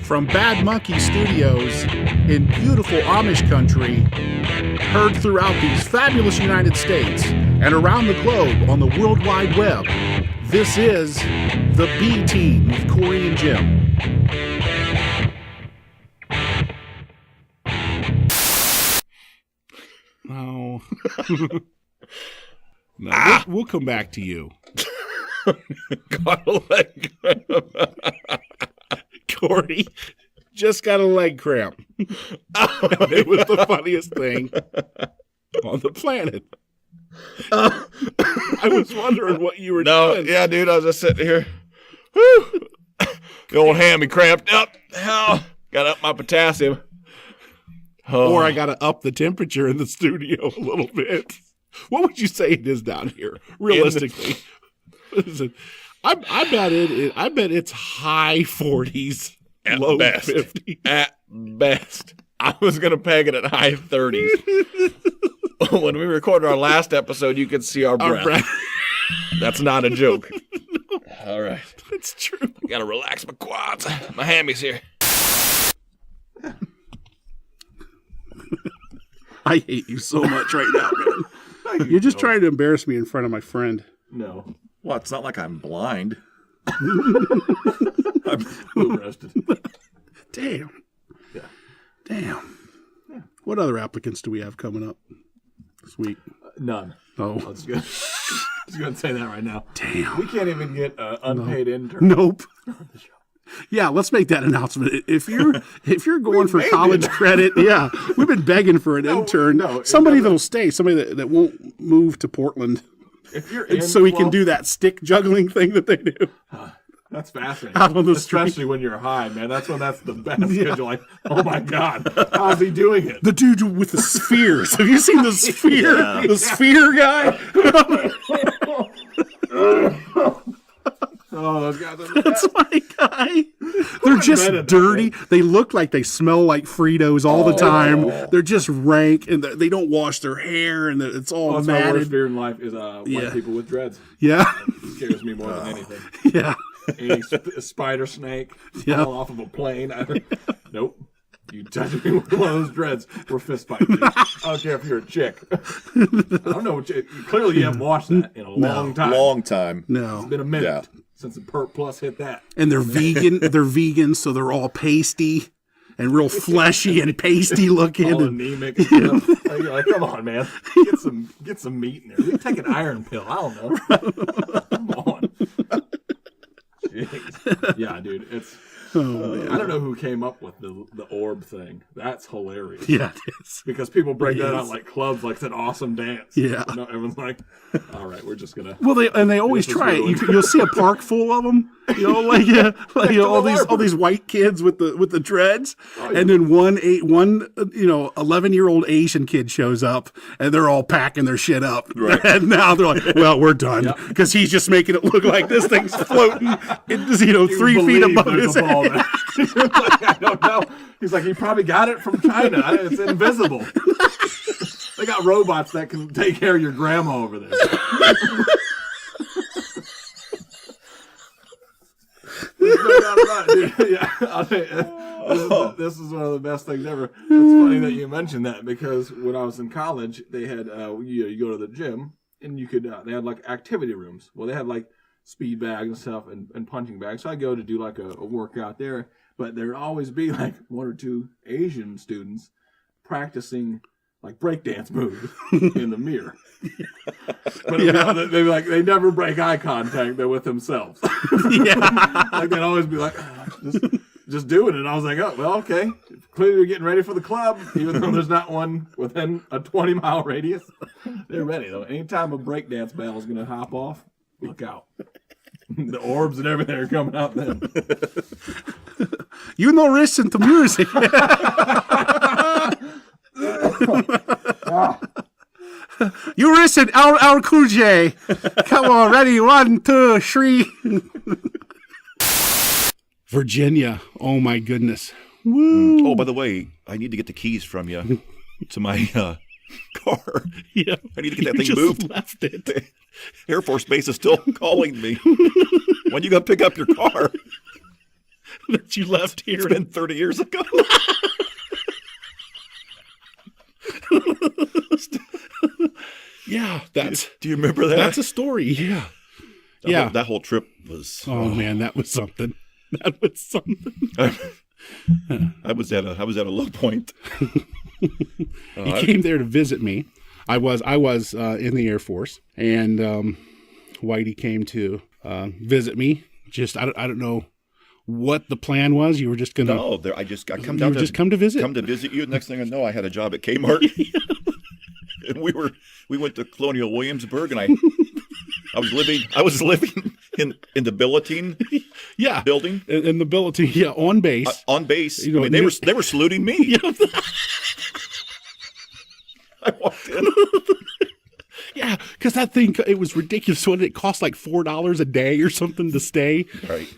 From Bad Monkey Studios in beautiful Amish country, heard throughout these fabulous United States and around the globe on the World Wide Web, this is the B Team with Cory and Jim. Oh. No, we'll come back to you. Got a leg cramp. Cory just got a leg cramp. It was the funniest thing on the planet. I was wondering what you were doing. Yeah, dude, I was just sitting here. Whew. The old hammy cramped up. Hell, got up my potassium. Oh. Or I got to up the temperature in the studio a little bit. What would you say it is down here, realistically? I bet it's high 40s, at low best. 50s. At best. I was going to peg it at high 30s. When we recorded our last episode, you could see our breath. That's not a joke. No. All right. It's true. I got to relax my quads. My hammies here. I hate you so much right now, man. You're just trying to embarrass me in front of my friend. No. Well, it's not like I'm blind. I'm arrested. Damn. Yeah. Damn. Yeah. What other applicants do we have coming up this week? None. Oh. I was going to say that right now. Damn. We can't even get an unpaid intern. Nope. Yeah, let's make that announcement. If you're going for college credit, yeah, we've been begging for an intern. No, somebody that'll stay, somebody that won't move to Portland. If you're in, so he can do that stick juggling thing that they do. That's fascinating. Out on the Especially street. when you're high, man. That's when that's the best. Because you're like, oh my God, how's he doing it? The dude with the spheres. Have you seen the sphere? Yeah. The sphere guy? Oh, those guys are That's my guy. They're just dirty. They look like they smell like Fritos all the time. They're just rank, and they don't wash their hair, and it's all that's my worst matted. fear in life is white people with dreads. Yeah. It scares me more than anything. Yeah. Any spider snake fall off of a plane. Nope. You touch me with one of those dreads, we're fist fighting. I don't care if you're a chick. I don't know. Clearly, you haven't watched that in a long time. Long time. No. It's been a minute Yeah. since the Perk Plus hit that. And they're vegan. They're vegan, so they're all pasty and real fleshy and pasty looking. All And anemic. And stuff. You're like, come on, man. Get some meat in there. Take an iron pill. I don't know. Come on. Jeez. Yeah, dude. It's. I don't know who came up with the orb thing. That's hilarious. yeah, it is. Because people break that out like clubs, like it's an awesome dance. Yeah. You know, everyone's like, all right, we're just gonna. Well, they always This is try it. ruined. You'll see a park full of them. You know, all these white kids with the dreads, and then one 11-year-old Asian kid shows up, and they're all packing their shit up. Right. And now they're like, well, we're done because he's just making it look like this thing's floating. It's 3 feet above his head. Like, I don't know. He's like, he probably got it from China. It's invisible. They got robots that can take care of your grandma over there. There's no doubt about it, dude. Yeah, I'll tell you, this is one of the best things ever. It's funny that you mentioned that because when I was in college, they had you go to the gym and you could they had like activity rooms. Well, they had like speed bags and stuff and punching bags. So I go to do like a workout there, but there'd always be like 1 or 2 Asian students practicing like breakdance moves in the mirror. But they never break eye contact with themselves. Like they'd always be like, just doing it. And I was like, oh, well, okay. Clearly you're getting ready for the club, even though there's not one within a 20-mile radius. They're ready, though. Anytime a breakdance battle is going to hop off, look out. The orbs and everything are coming out then. You know, listen to music. You listen, our Cool J. Come on, ready? 1, 2, 3. Virginia. Oh my goodness. Woo. Oh, by the way, I need to get the keys from you to my car. Yeah. I need to get that You thing just moved. left it. Air Force Base is still calling me. When you go pick up your car? that you left here. It's been 30 years ago. Yeah, that's. Do you remember that? That's a story. Yeah. Yeah. That whole trip was. Oh man, that was something. That was something. I was at a low point. He came there to visit me. I was in the Air Force, and Whitey came to visit me. Just I don't know what the plan was. You were just gonna. No, I come down. Come to visit. Come to visit you. Next thing I know, I had a job at Kmart. And we went to Colonial Williamsburg, and I was living in the billeting building. In the billeting, on base. On base. You know, I mean, they were saluting me. Yeah. I walked in. Yeah, because that thing, it was ridiculous. So it cost like $4 a day or something to stay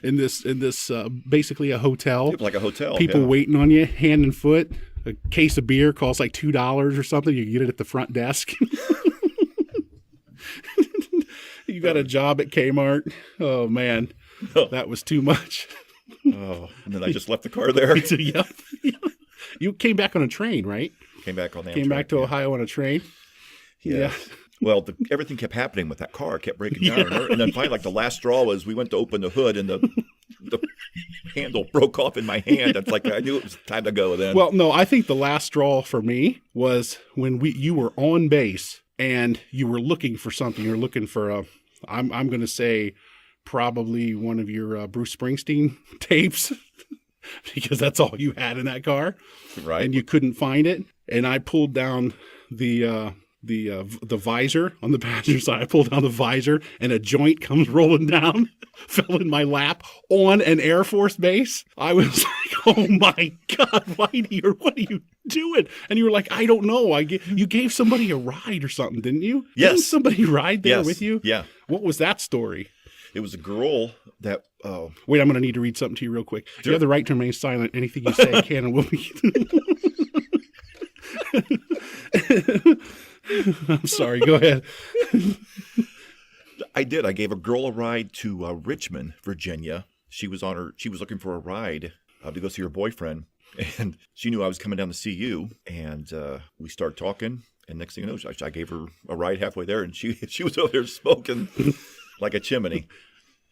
in this basically a hotel. It was like a hotel. People waiting on you, hand and foot. A case of beer costs like $2 or something. You get it at the front desk. You got a job at Kmart. Oh, man. That was too much. Oh, and then I just left the car there. Yep. You came back on a train, right? Came back on that. Came back to Ohio on a train. Yeah. Well, everything kept happening with that car. It kept breaking down. And then finally, like the last straw was we went to open the hood and the handle broke off in my hand. It's like I knew it was time to go then. Well, no, I think the last straw for me was when you were on base and you were looking for something. You're looking for I'm going to say probably one of your Bruce Springsteen tapes because that's all you had in that car. Right. And you couldn't find it. And I pulled down the visor on the passenger side. I pulled down the visor and a joint comes rolling down, fell in my lap on an Air Force base. I was like, oh my God, Whitey, what are you doing? And you were like, I don't know. You gave somebody a ride or something, didn't you? Yes. Didn't somebody ride there with you? Yeah. What was that story? It was a girl that. Wait, I'm going to need to read something to you real quick. Sure. You have the right to remain silent. Anything you say can and will be. I'm sorry. Go ahead. I did. I gave a girl a ride to Richmond, Virginia. She was looking for a ride to go see her boyfriend, and she knew I was coming down to see you. And we started talking. And next thing you know, I gave her a ride halfway there, and she was over there smoking like a chimney.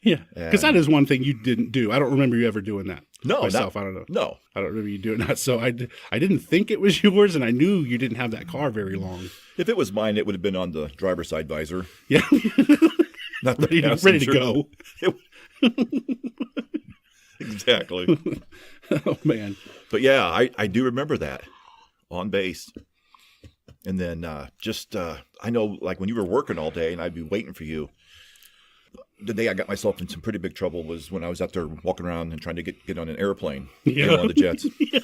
Yeah, because that is one thing you didn't do. I don't remember you ever doing that. No, myself. I don't know. No, I don't remember you doing that. So I didn't think it was yours, and I knew you didn't have that car very long. If it was mine, it would have been on the driver's side visor. Yeah, not the ready to go. Exactly. Oh man! But yeah, I do remember that on base. And then I know, like when you were working all day, and I'd be waiting for you. The day I got myself in some pretty big trouble was when I was out there walking around and trying to get on an airplane, one of the jets. Yeah.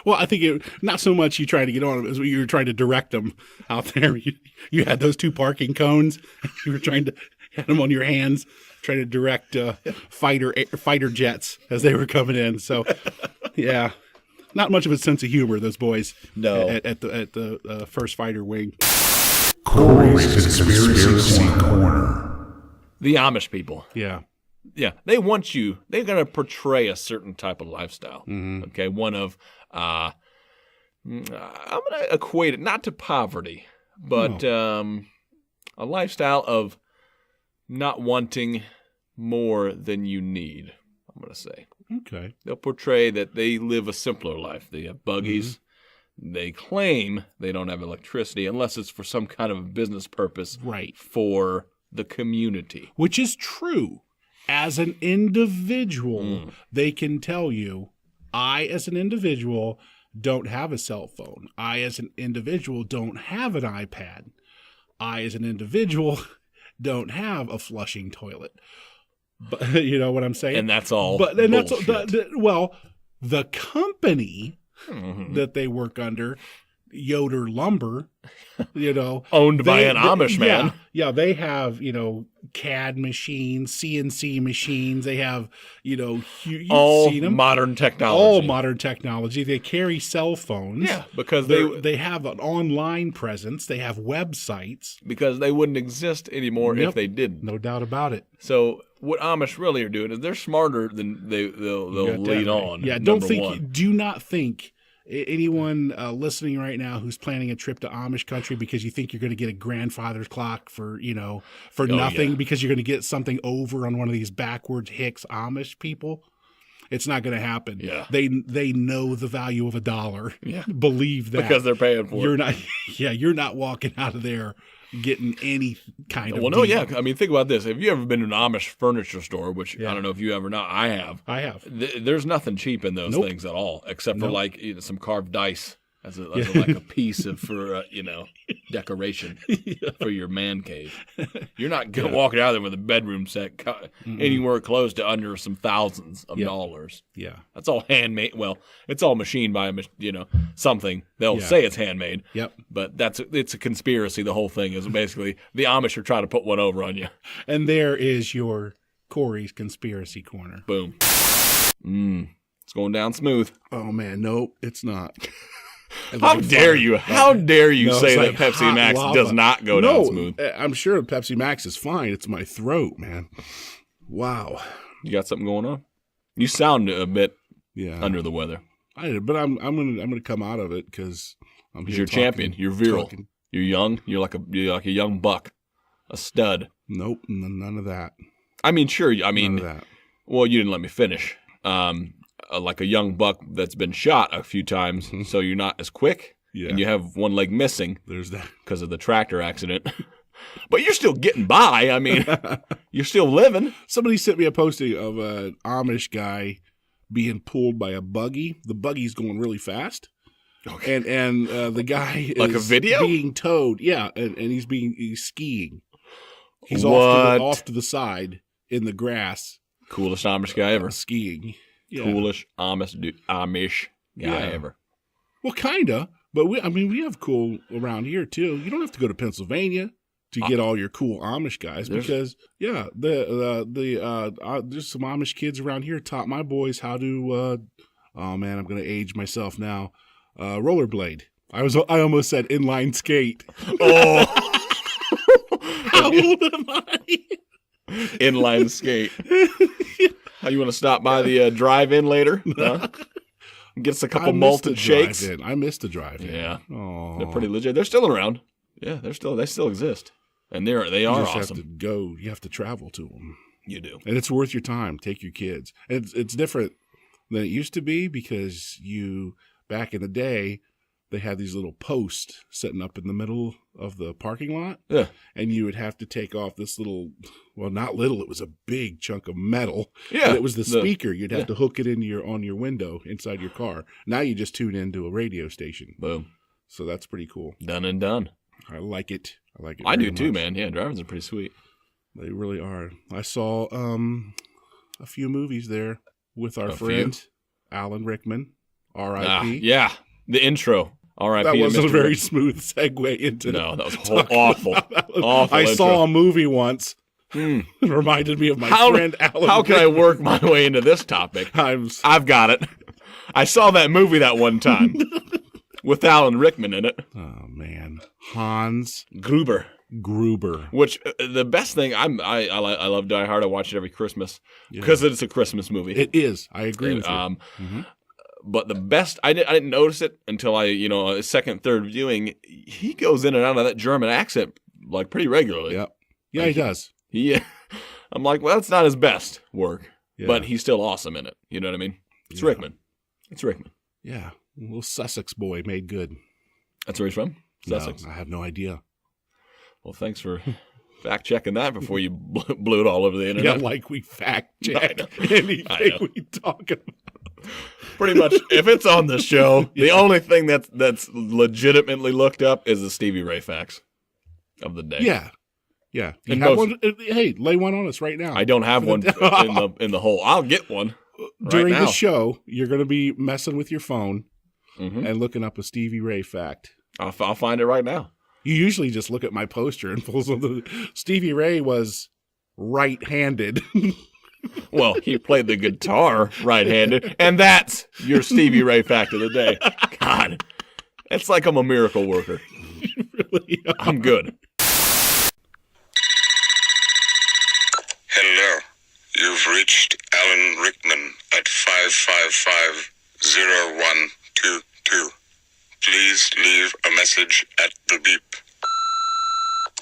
Well, I think not so much you trying to get on them as you were trying to direct them out there. You had those two parking cones. You were trying to had them on your hands, trying to direct fighter jets as they were coming in. So, yeah, not much of a sense of humor, those boys. No, at the first fighter wing. Cory's Conspiracy Corner. The Amish people. Yeah. Yeah. They want you, they're going to portray a certain type of lifestyle. Mm-hmm. Okay. One of, I'm going to equate it not to poverty, but a lifestyle of not wanting more than you need, I'm going to say. Okay. They'll portray that they live a simpler life. They have buggies. Mm-hmm. They claim they don't have electricity unless it's for some kind of a business purpose. Right. For the community. Which is true. As an individual, they can tell you, I as an individual don't have a cell phone. I as an individual don't have an iPad. I as an individual don't have a flushing toilet. But you know what I'm saying? And that's all. But then bullshit. the company that they work under Yoder Lumber, Owned by an Amish man. Yeah, they have, CAD machines, CNC machines. They have, you've All seen them. modern technology. All modern technology. They carry cell phones. Yeah, because they have an online presence. They have websites. Because they wouldn't exist anymore if they didn't. No doubt about it. So what Amish really are doing is they're smarter than they'll lead on. Yeah, do not think anyone listening right now who's planning a trip to Amish country because you think you're going to get a grandfather's clock for nothing because you're going to get something over on one of these backwards Hicks Amish people. It's not going to happen. Yeah. They know the value of $1. Yeah. Believe that. Because they're paying for it. You're not walking out of there getting any kind of Well, no, deal. yeah. I mean, think about this. Have you ever been to an Amish furniture store, which I don't know if you have or not. I have. There's nothing cheap in those things at all, except for like some carved dice as like a piece of for decoration for your man cave. You're not walking out there with a bedroom set anywhere close to under some thousands of dollars. Yeah, that's all handmade. Well, it's all machined by something. They'll say it's handmade. Yep. But it's a conspiracy. The whole thing is basically the Amish are trying to put one over on you. And there is your Cory's conspiracy corner. Boom. It's going down smooth. Oh man, no, it's not. How dare you? How dare you say that Pepsi Max does not go down smooth? I'm sure Pepsi Max is fine. It's my throat, man. Wow. You got something going on? You sound a bit under the weather. But I'm gonna come out of it because you're champion. You're virile. You're young. You're like a young buck, a stud. Nope, none of that. I mean, sure. I mean, none of that. Well, you didn't let me finish. Like a young buck that's been shot a few times, so you're not as quick, and you have one leg missing. There's that because of the tractor accident. But you're still getting by. I mean, you're still living. Somebody sent me a posting of an Amish guy being pulled by a buggy. The buggy's going really fast. Okay. And the guy is like a video being towed. Yeah, and he's skiing. He's what? off to the side in the grass. Coolest Amish guy ever. Skiing. Yeah. Coolest Amish guy ever. Well, kinda, but we have cool around here too. You don't have to go to Pennsylvania to get all your cool Amish guys because there's some Amish kids around here taught my boys how to. Oh man, I'm gonna age myself now. Rollerblade. I almost said inline skate. Oh, how old am I? Inline skate. How you want to stop by the drive-in later? Huh? Get us a couple malted shakes. I missed the drive-in. Yeah, oh, they're pretty legit. They're still around. Yeah, they still exist, and they are awesome. Have to go. You have to travel to them. You do, and it's worth your time. Take your kids. It's different than it used to be because back in the day. They had these little posts sitting up in the middle of the parking lot. Yeah. And you would have to take off this little, well, not little, it was a big chunk of metal. Yeah. And it was the speaker. You'd have to hook it on your window inside your car. Now you just tune into a radio station. Boom. So that's pretty cool. Done and done. I like it. I do too, man. Yeah, drivers are pretty sweet. They really are. I saw a few movies there with our friend, Alan Rickman, R.I.P. Yeah. The intro. R.I.P. That wasn't a very smooth segue into. No, that was awful. Awful. I saw a movie once. It reminded me of my friend Alan. How can I work my way into this topic? I've got it. I saw that movie that one time with Alan Rickman in it. Oh man, Hans Gruber. Which the best thing I love Die Hard. I watch it every Christmas because it's a Christmas movie. It is. I agree with you. But the best, I didn't notice it until a second, third viewing. He goes in and out of that German accent like pretty regularly. Yeah, he does. I'm like, well, it's not his best work, but he's still awesome in it. You know what I mean? It's Rickman. Yeah, a little Sussex boy made good. That's where he's from? Sussex? No, I have no idea. Well, thanks for fact checking that before you blew it all over the internet. Yeah, like we fact check anything we talk about. Pretty much, if it's on the show, the only thing that's legitimately looked up is the Stevie Ray facts of the day. Yeah. You have one? Hey, lay one on us right now. I don't have one in the hole. I'll get one during the show. You're going to be messing with your phone and looking up a Stevie Ray fact I'll find it right now. You usually just look at my poster and pulls on the. Stevie Ray was right-handed. Well, he played the guitar right-handed, and that's your Stevie Ray fact of the day. God, it's like I'm a miracle worker. You really are. I'm good. Hello. You've reached Alan Rickman at 555-0122. Please leave a message at the beep.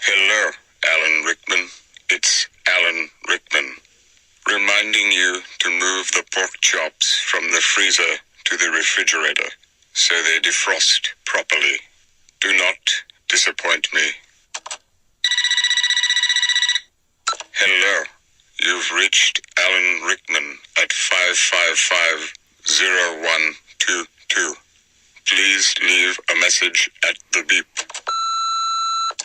Hello, Alan Rickman. It's Alan Rickman. Reminding you to move the pork chops from the freezer to the refrigerator so they defrost properly. Do not disappoint me. Hello. You've reached Alan Rickman at 555-0122. Please leave a message at the beep.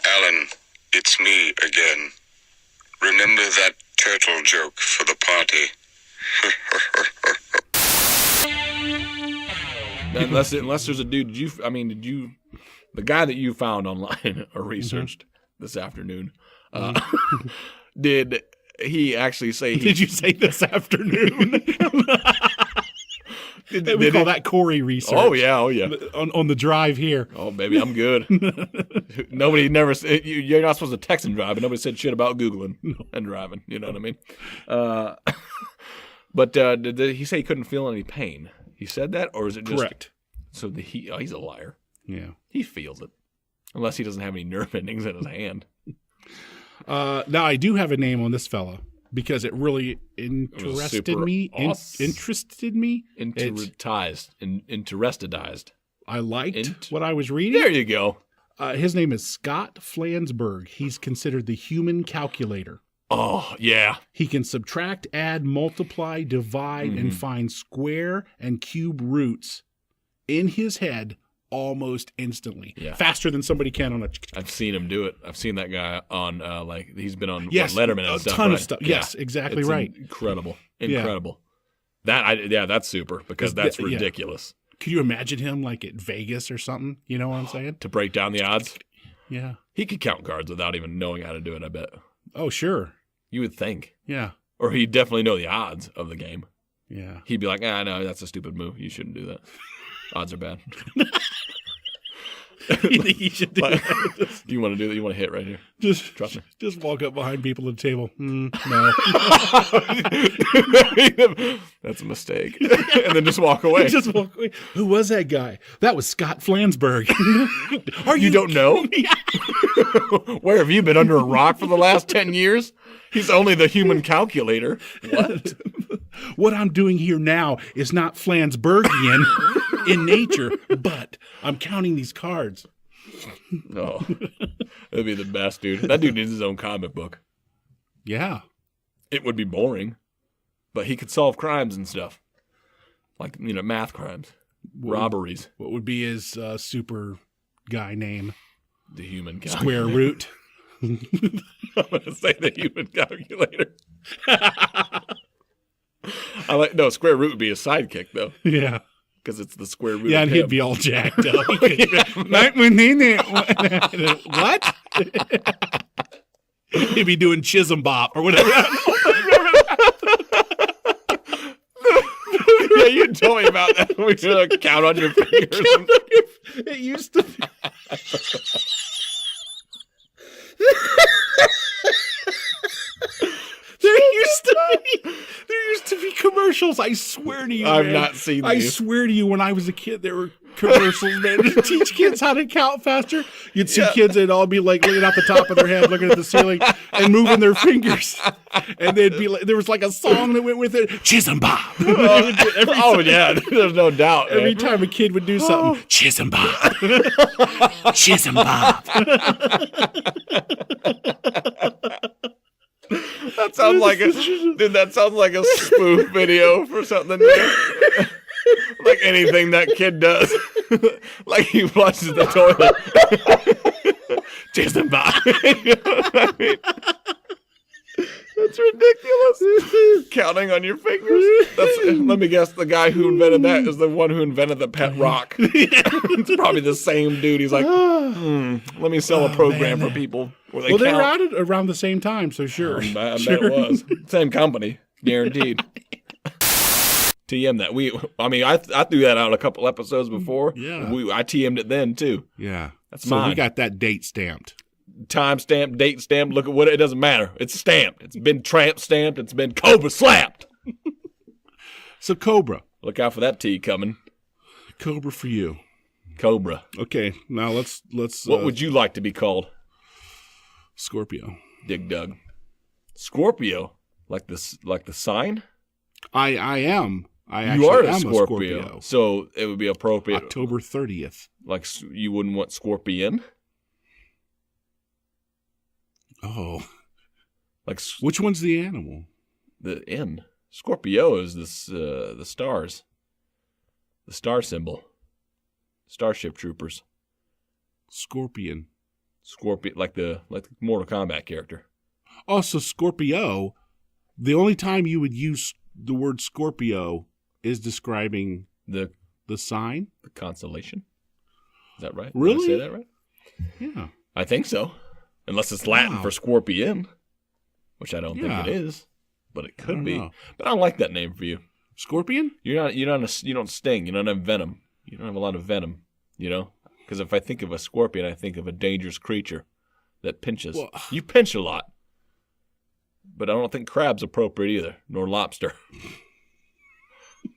Alan, it's me again. Remember that turtle joke for the party? Unless there's a dude, the guy that you found online or researched this afternoon, did he actually say? Did you say this afternoon? We call that Cory research. Oh yeah. On the drive here. Oh baby, I'm good. Nobody never. You're not supposed to text and drive, but nobody said shit about Googling and driving. You know what I mean? But did he say he couldn't feel any pain? He said that, or is it just Correct? So he's a liar. Yeah. He feels it, unless he doesn't have any nerve endings in his hand. Now I do have a name on this fella because it really interested me. Interested me. Interestedized. I liked what I was reading. There you go. His name is Scott Flansburgh. He's considered the human calculator. Oh, yeah. He can subtract, add, multiply, divide, and find square and cube roots in his head almost instantly. Yeah. Faster than somebody can on a... I've seen him do it. I've seen that guy on, he's been on Yes, Letterman and a stuff. ton of right? stuff. Yeah. Yes, exactly It's right. Incredible. Yeah. That's super because that's ridiculous. Could you imagine him like at Vegas or something? You know what I'm saying? To break down the odds? Yeah. He could count cards without even knowing how to do it, I bet. Oh, sure. You would think. Yeah. Or he'd definitely know the odds of the game. Yeah. He'd be like, no, that's a stupid move. You shouldn't do that. Odds are bad. You think he should do that? Do you want to do that? You want to hit right here? Trust me. Just walk up behind people at the table. No. That's a mistake. And then just walk away. Just walk away. Who was that guy? That was Scott Flansburgh. You don't know? Where have you been, under a rock for the last 10 years? He's only the human calculator. What? What I'm doing here now is not Flansburghian in nature, but I'm counting these cards. Oh, that'd be the best, dude. That dude needs his own comic book. Yeah. It would be boring, but he could solve crimes and stuff. Like, math crimes, robberies. What would be his super guy name? The human calculator. Square root. I'm going to say the human calculator. Square root would be a sidekick, though. Yeah. Because it's the square root. Yeah, of and he'd him. be all jacked up. What? He'd be doing Chisholm Bop or whatever. Yeah, you told me about that. We should count on your fingers. It used to be. There used to be commercials. I swear to you, I've man. not seen I these. swear to you, when I was a kid, there were commercials, man, to teach kids how to count faster. You'd see kids, they'd all be like looking out the top of their head, looking at the ceiling, and moving their fingers. And they'd be like, there was like a song that went with it, Chisholm Bop. Yeah, there's no doubt. Every time a kid would do something, Chisholm Bop. Chisholm Bop. That sounds like a spoof video for something. Like anything that kid does. Like he flushes the toilet. Jason Bob. You know what I mean? That's ridiculous. Counting on your fingers. Let me guess, the guy who invented that is the one who invented the pet rock. It's probably the same dude. He's like, let me sell a program for people where they Well, they were count. out at around the same time, so sure. I bet it was. Same company, guaranteed. TM that. I threw that out a couple episodes before. Yeah. I TM'd it then too. Yeah. That's so mine. we got that date stamped. Time stamp, date stamp. Look at what it doesn't matter. It's stamped. It's been tramp stamped. It's been Cobra slapped. So Cobra. Look out for that T coming. Cobra for you. Cobra. Okay, now let's. What would you like to be called? Scorpio. Dig Dug. Scorpio, like the sign. I am. I You are actually a am Scorpio, so it would be appropriate. October 30th. Like you wouldn't want Scorpion. Oh, Like which one's the animal? the N. Scorpio is the stars. The star symbol. Starship Troopers. Scorpion. Scorpion, like the Mortal Kombat character. Also, Scorpio. The only time you would use the word Scorpio is describing The sign. constellation. Is that right? Really? Did I say that right? Yeah. I think so. Unless it's Latin Wow. for scorpion, which I don't think Yeah. it is, but it I could don't be. know. But I don't like that name for you. Scorpion. You don't sting. You don't have venom. You don't have a lot of venom. You know, because if I think of a scorpion, I think of a dangerous creature that pinches. Well- You pinch a lot, but I don't think crab's appropriate either, nor lobster,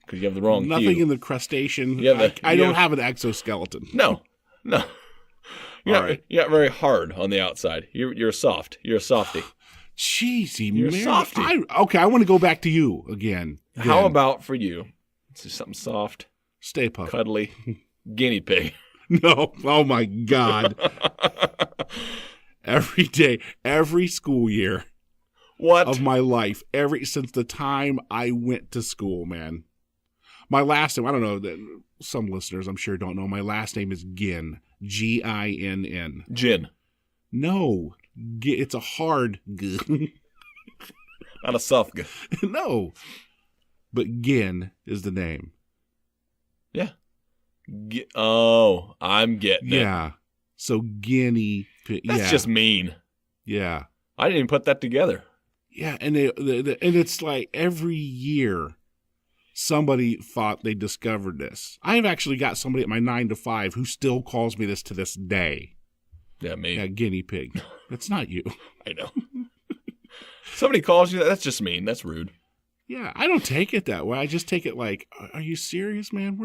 because you have the wrong Nothing hue. in the crustacean. Yeah, I don't have an exoskeleton. No. You're All not, right. you're not very hard on the outside. You're soft. You're a softy. Cheesy, You're a Mary. softy. I want to go back to you again. How Then. about for you? Let's do something soft, Stay Puft? cuddly, guinea pig. No. Oh my God. Every day, every school year What? of my life, since the time I went to school, man. My last name, I don't know that some listeners I'm sure don't know. My last name is Ginn. Ginn. Gin. No, it's a hard G. Not a soft guy. No, but Ginn is the name. Yeah. I'm getting it. Yeah. So guinea pig. That's Yeah. just mean. Yeah. I didn't even put that together. Yeah, and and it's like every year somebody thought they discovered this. I've actually got somebody at my 9 to 5 who still calls me this to this day. Yeah, me. Yeah, guinea pig. That's not you. I know. Somebody calls you that. That's just mean. That's rude. Yeah, I don't take it that way. I just take it like, are you serious, man?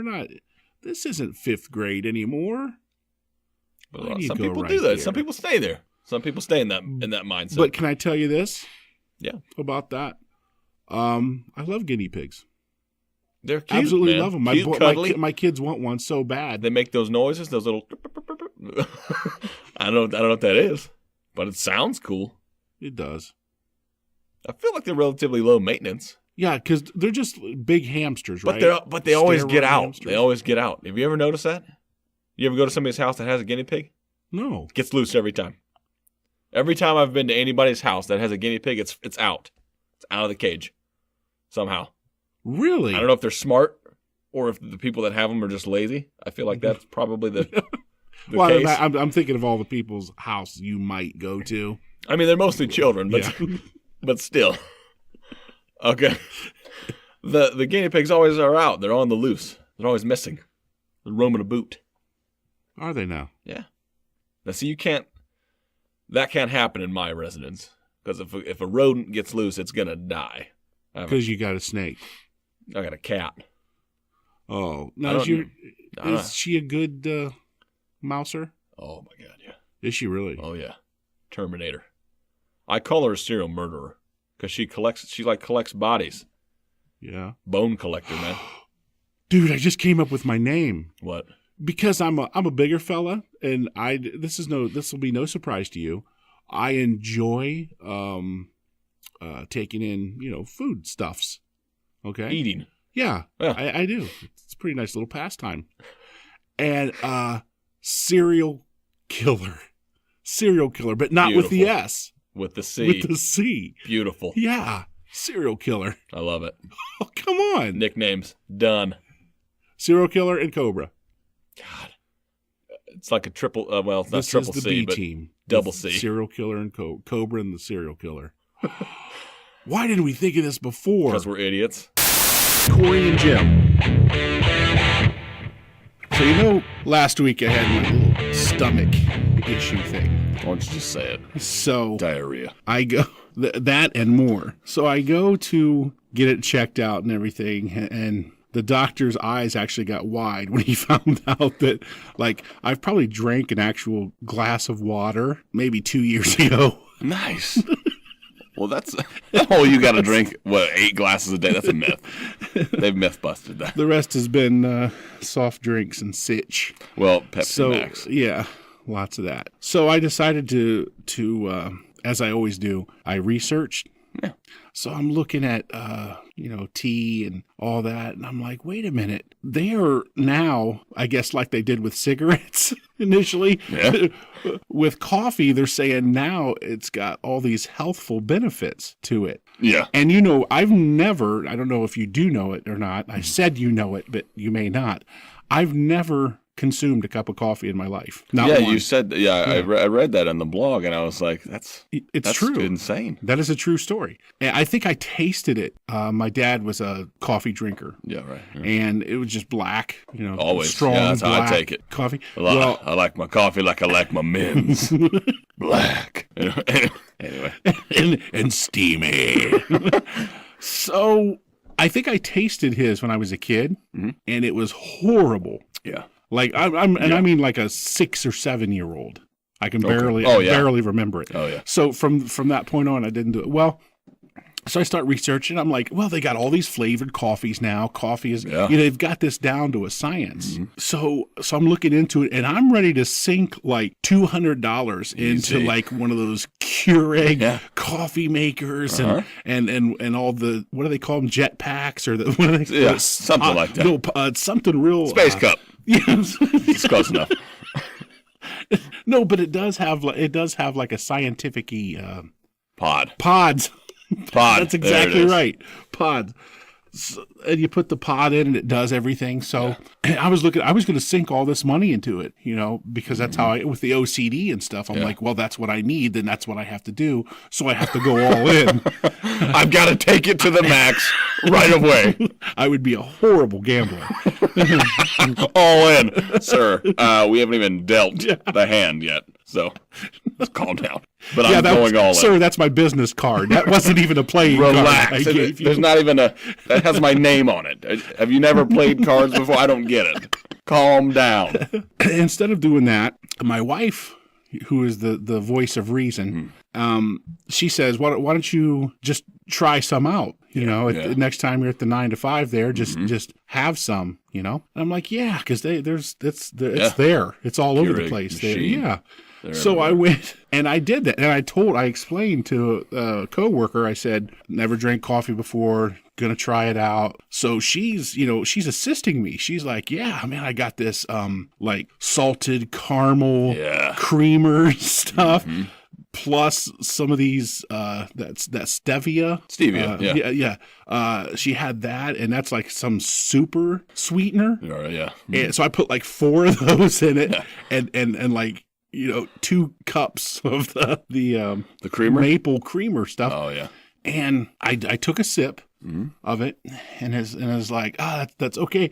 This isn't 5th grade anymore. But There you some go people right do that. there. Some people stay there. Some people stay in that mindset. But can I tell you this? Yeah. About that? I love guinea pigs. They're cute, Absolutely man. love them. Cute, cuddly. My kids want one so bad. They make those noises, those little. I don't know what that is, but it sounds cool. It does. I feel like they're relatively low maintenance. Yeah, because they're just big hamsters, right? But they always Sterile get out. hamsters. They always get out. Have you ever noticed that? You ever go to somebody's house that has a guinea pig? No. Gets loose every time. Every time I've been to anybody's house that has a guinea pig, it's out. It's out of the cage somehow. Really? I don't know if they're smart or if the people that have them are just lazy. I feel like that's probably the Well, case. I'm thinking of all the people's house you might go to. I mean, they're mostly children, but Yeah. but still. Okay. The guinea pigs always are out. They're on the loose. They're always missing. They're roaming a boot. Are they now? Yeah. Now, see, that can't happen in my residence. Because if a rodent gets loose, it's going to die. Because you got a snake. I got a cat. Oh. I Now, don't- I don't know. is she a good mouser? Oh, my God, yeah. Is she really? Oh, yeah. Terminator. I call her a serial murderer. Because she collects bodies. Yeah. Bone collector, man. Dude, I just came up with my name. What? Because I'm a bigger fella, and this will be no surprise to you. I enjoy taking in food stuffs. Okay, Eating. yeah. Yeah. I do. It's a pretty nice little pastime. And serial killer, but not with the Beautiful. S. With the C. With the C. Beautiful. Yeah. Serial killer. I love it. Oh, come on. Nicknames. Done. Serial killer and Cobra. God. It's like a triple, well, it's not This triple is the C, B but team. double The C. Serial killer and Cobra and the serial killer. Why didn't we think of this before? Because we're idiots. Cory and Jim. So, last week I had my little stomach issue thing. Why don't you just say it? So Diarrhea. I go, that and more. So I go to get it checked out and everything, and the doctor's eyes actually got wide when he found out that, like, I've probably drank an actual glass of water maybe 2 years ago. Nice. Well, that's you got to drink, 8 glasses a day? That's a myth. They've myth busted that. The rest has been soft drinks and sitch. Well, Pepsi So, Max. yeah, lots of that. So I decided to as I always do, I researched. Yeah. So I'm looking at, tea and all that, and I'm like, wait a minute. They are now, I guess, like they did with cigarettes initially. Yeah. With coffee, they're saying now it's got all these healthful benefits to it. Yeah. And I've never, I don't know if you do know it or not. I said you know it, but you may not. I've never consumed a cup of coffee in my life. Not yeah, one. you said, I read that on the blog, and I was like, that's true. Insane. That is a true story. And I think I tasted it. My dad was a coffee drinker. Yeah, right. Yeah. And it was just black, Always. strong Yeah, that's how I black take it. coffee. Well, I like my coffee like I like my men's. Black. Anyway. and steamy. So I think I tasted his when I was a kid, and it was horrible. Yeah. Like I mean like a 6 or 7 year old. I can barely remember it. Oh yeah. So from that point on, I didn't do it. Well, so I start researching. I'm like, well, they got all these flavored coffees now. Coffee is, they've got this down to a science. So I'm looking into it, and I'm ready to sink like $200 into like one of those Keurig coffee makers and all the, what do they call them, jet packs or what do they? Something like that. Little, something real Space cup. Yes, it's close enough. No, but it does have like a scientific-y pods. Pod. That's exactly right. Pod. So, and you put the pod in, and it does everything. So I was going to sink all this money into it, because that's how with the OCD and stuff. I'm like, well, that's what I need. Then that's what I have to do. So I have to go all in. I've got to take it to the max right away. I would be a horrible gambler. All in, sir. We haven't even dealt the hand yet. So just calm down. But I'm going all in. Sir, that's my business card. That wasn't even a playing Relax. card I gave you. There's not even that has my name on it. Have you never played cards before? I don't get it. Calm down. Instead of doing that, my wife, who is the voice of reason, she says, why don't you just try some out? Next time you're at the 9 to 5 there, just have some, And I'm like, yeah, because it's there. It's all over the place there. Yeah. So I went and I did that. And I explained to a coworker, I said, never drank coffee before, gonna try it out. So she's assisting me. She's like, yeah, man, I got this like salted caramel creamer stuff. Plus some of these that's stevia. She had that, and that's like some super sweetener. And so I put like 4 of those in it, and like 2 cups of the creamer, maple creamer stuff. Oh yeah. And I took a sip of it, and was like, that's okay.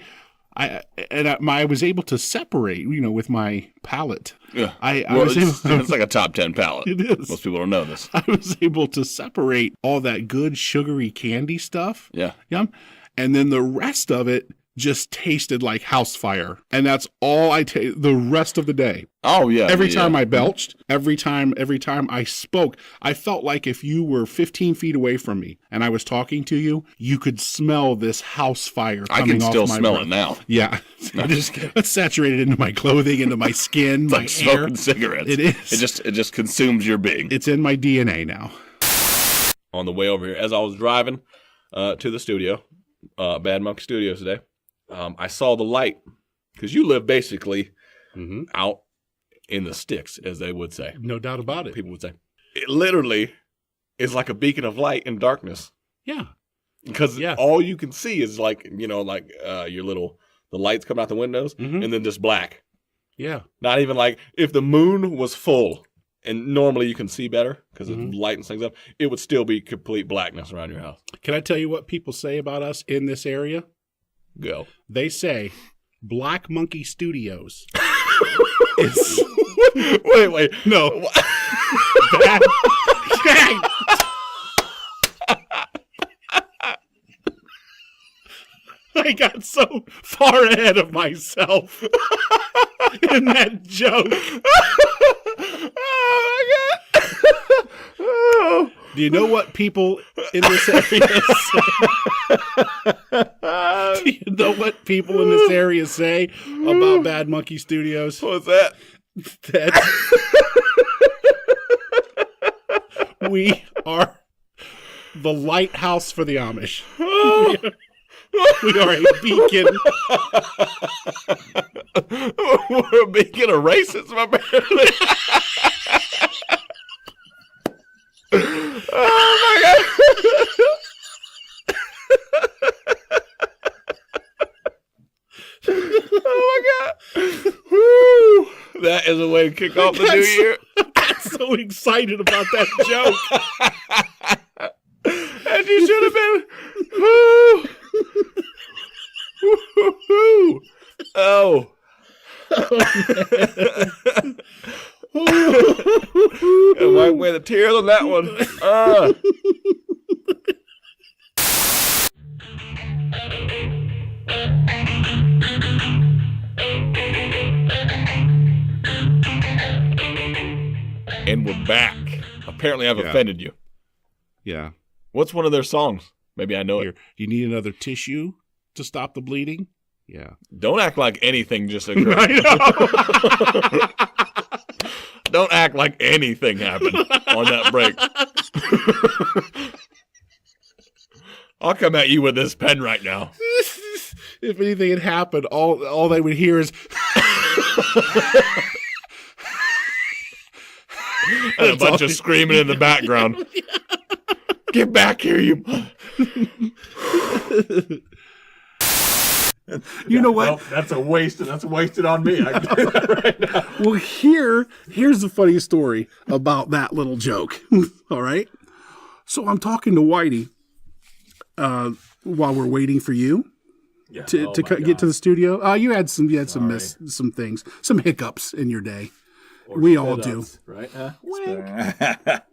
I was able to separate, with my palate. Yeah, it's like a top 10 palate. It is. Most people don't know this. I was able to separate all that good sugary candy stuff. Yeah. And then the rest of it just tasted like house fire. And that's all I taste the rest of the day. Oh, yeah. Every time I belched, every time I spoke, I felt like if you were 15 feet away from me and I was talking to you, you could smell this house fire coming off my breath. I can still smell it now. Yeah. It's saturated into my clothing, into my skin, it's my like smoking hair. cigarettes. It is. It just consumes your being. It's in my DNA now. On the way over here, as I was driving to the studio, Bad Monkey Studios today, I saw the light, because you live basically out in the sticks, as they would say. No doubt about it. People would say. it literally is like a beacon of light in darkness. Yeah. Because all you can see is like, the lights coming out the windows and then just black. Yeah. Not even like if the moon was full and normally you can see better because it lightens things up, it would still be complete blackness around your house. Can I tell you what people say about us in this area? Go. They say Black Monkey Studios Wait. No. Bad. I got so far ahead of myself in that joke. Oh, my God. Oh. Do you know what people in this area say? Do you know what people in this area say about Bad Monkey Studios? What's that? That we are the lighthouse for the Amish. We are a beacon. We're a beacon of racism, apparently. Oh, my God. Oh, my God. Woo. That is a way to kick off the new year. I'm so excited about that joke. And you should have been. Woo. Woo-hoo-hoo. Oh. Gotta wipe away the tears on that one. And we're back. Apparently I've offended you. Yeah. What's one of their songs? Maybe I know Here, it. you need another tissue to stop the bleeding? Yeah. Don't act like anything just occurred. Don't act like anything happened on that break. I'll come at you with this pen right now. If anything had happened, all they would hear is and a bunch of screaming in the background. Get back here, you. You know what? Well, that's a waste. That's wasted on me. I can tell you that right now. Well, here's the funny story about that little joke. All right. So I'm talking to Whitey while we're waiting for you to get to the studio. You had some some things, some hiccups in your day. We all do, right?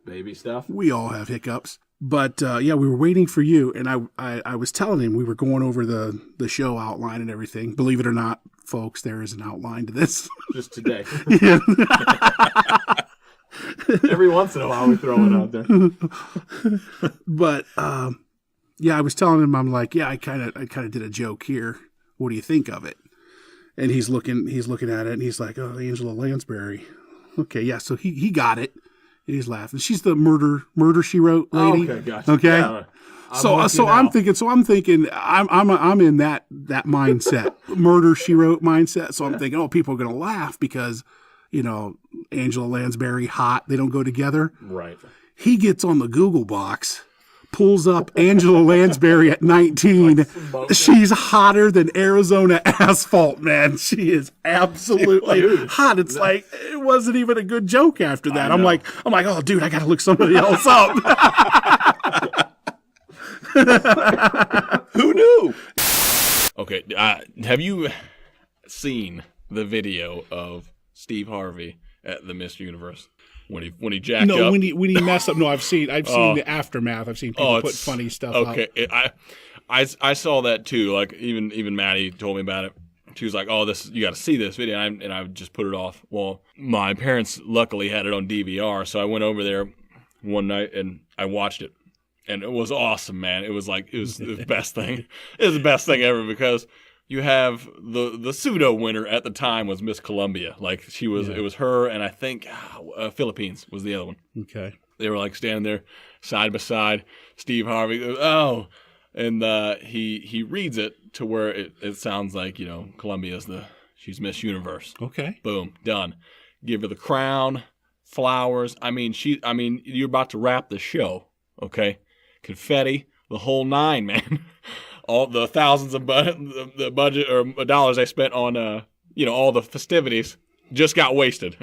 Baby stuff. We all have hiccups. But we were waiting for you, and I was telling him we were going over the show outline and everything. Believe it or not, folks, there is an outline to this. Just today. Yeah. Every once in a while we throw it out there. But I was telling him, I'm like, I kind of did a joke here. What do you think of it? And he's looking at it, and he's like, oh, Angela Lansbury. Okay, yeah, so he got it. He's laughing. She's the murder she wrote lady. Okay, gotcha. Okay. Yeah, I'm thinking I'm in that mindset. Murder she wrote mindset. So I'm thinking, people are going to laugh because, Angela Lansbury, hot, they don't go together. Right. He gets on the Google box, pulls up Angela Lansbury at 19. She's hotter than Arizona asphalt, man. She is absolutely hot. It's like it wasn't even a good joke after that. I'm like, oh, dude, I got to look somebody else up. Who knew? Okay, have you seen the video of Steve Harvey at the Miss Universe when he jacked up? No, when he messed up. No, I've seen the aftermath. I've seen people put funny stuff up. Okay, I saw that too. Like even Maddie told me about it. She was like, "Oh, you got to see this video," and I just put it off. Well, my parents luckily had it on DVR, so I went over there one night and I watched it, and it was awesome, man. It was the best thing. It was the best thing ever because you have the pseudo winner at the time was Miss Columbia. Like she was, It was her, and I think Philippines was the other one. Okay, they were like standing there side by side. Steve Harvey goes, "Oh." And he reads it to where it sounds like, Columbia's she's Miss Universe. Okay. Boom, done. Give her the crown, flowers. I mean, you're about to wrap the show, okay? Confetti, the whole nine, man. All the thousands of the budget or dollars I spent on, all the festivities just got wasted.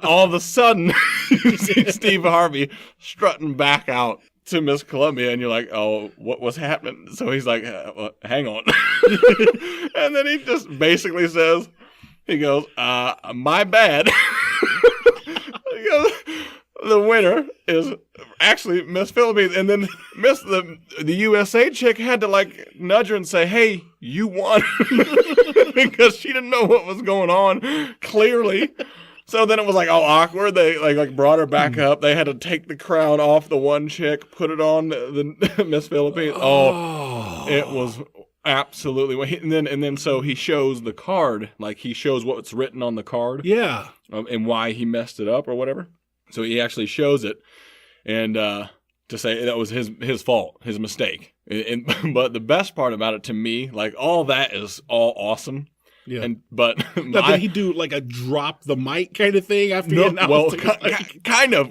All of a sudden, you see Steve Harvey strutting back out to Miss Columbia, and you're like, oh, what's happening? So he's like, hang on. And then he just basically says, he goes, my bad. He goes, the winner is actually Miss Philippines. And then the USA chick had to like nudge her and say, hey, you won. Because she didn't know what was going on, clearly. So then it was like all awkward. They like brought her back up. They had to take the crown off the one chick, put it on the Miss Philippines. Oh, it was absolutely. And then so he shows the card, like he shows what's written on the card. Yeah. And why he messed it up or whatever. So he actually shows it, and to say that was his fault, his mistake. But the best part about it to me, like all that is all awesome. Yeah. But did he do like a drop the mic kind of thing after he announced it? Kind of.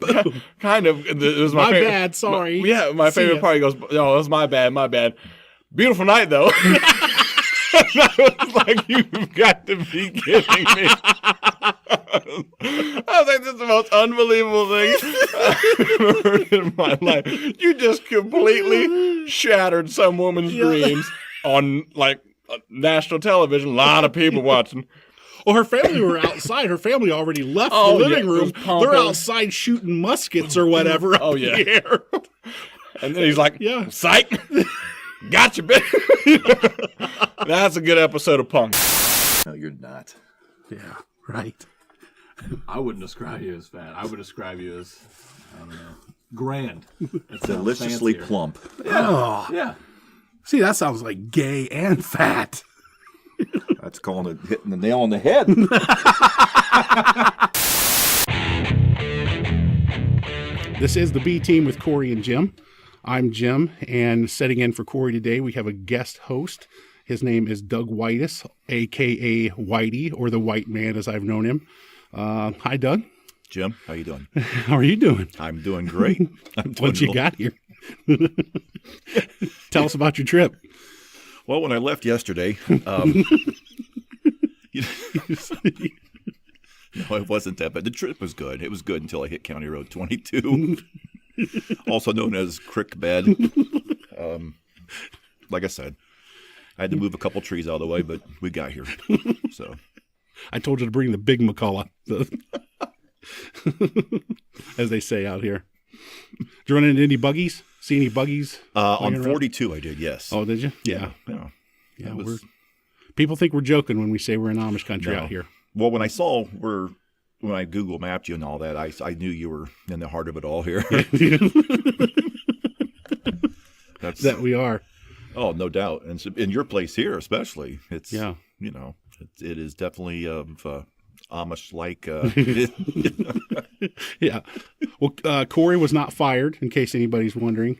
It was my favorite, bad. Sorry. My favorite part. He goes, "No, it was my bad. Beautiful night though." I was like, "You've got to be kidding me!" I was like, "This is the most unbelievable thing I've ever heard in my life." You just completely shattered some woman's dreams on like national television. A lot of people watching. Well, her family were outside. Her family already left the living room. They're outside shooting muskets or whatever. Oh yeah. The air. And then he's like, "Psych, gotcha, bitch." That's a good episode of Punk. No, you're not. Yeah, right. I wouldn't describe you as fat. I would describe you as, I don't know, grand. Deliciously fancier. plump. Yeah. Oh. Yeah. See, that sounds like gay and fat. That's calling it hitting the nail on the head. This is the B Team with Cory and Jim. I'm Jim, and setting in for Cory today, we have a guest host. His name is Doug Whitus, a.k.a. Whitey, or the White Man as I've known him. Hi, Doug. Jim, how you doing? How are you doing? I'm doing great. What you got here? Tell us about your trip. Well, when I left yesterday, no, it wasn't that bad. The trip was good. It was good until I hit County Road 22, also known as Crick Bed. Like I said, I had to move a couple trees out of the way, but we got here. So I told you to bring the big McCullough, as they say out here. Did you run into any buggies? See any buggies? On 42, I did, yes. Oh, did you? Yeah. People think we're joking when we say we're in Amish country out here. Well, when I Google mapped you and all that, I knew you were in the heart of it all here. That we are. Oh, no doubt. And so in your place here, especially, it's, yeah. It is definitely Amish-like. Yeah. Well, Cory was not fired, in case anybody's wondering.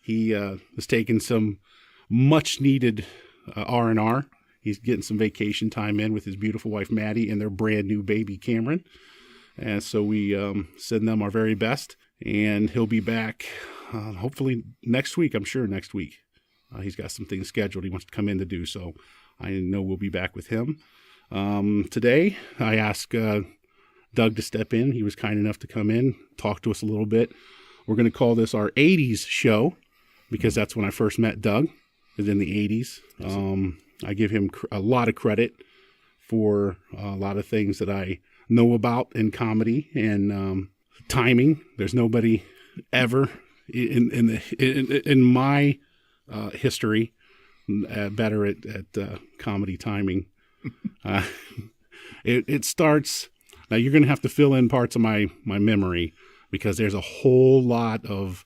He was taking some much-needed R&R. He's getting some vacation time in with his beautiful wife, Maddie, and their brand-new baby, Cameron. And so we send them our very best. And he'll be back hopefully next week. I'm sure next week. He's got some things scheduled he wants to come in to do, so I know we'll be back with him. Today, I asked Doug to step in. He was kind enough to come in, talk to us a little bit. We're going to call this our 80s show because that's when I first met Doug, is in the 80s. I give him a lot of credit for a lot of things that I know about in comedy and timing. There's nobody ever in my history better at comedy timing. It starts now. You're going to have to fill in parts of my memory because there's a whole lot of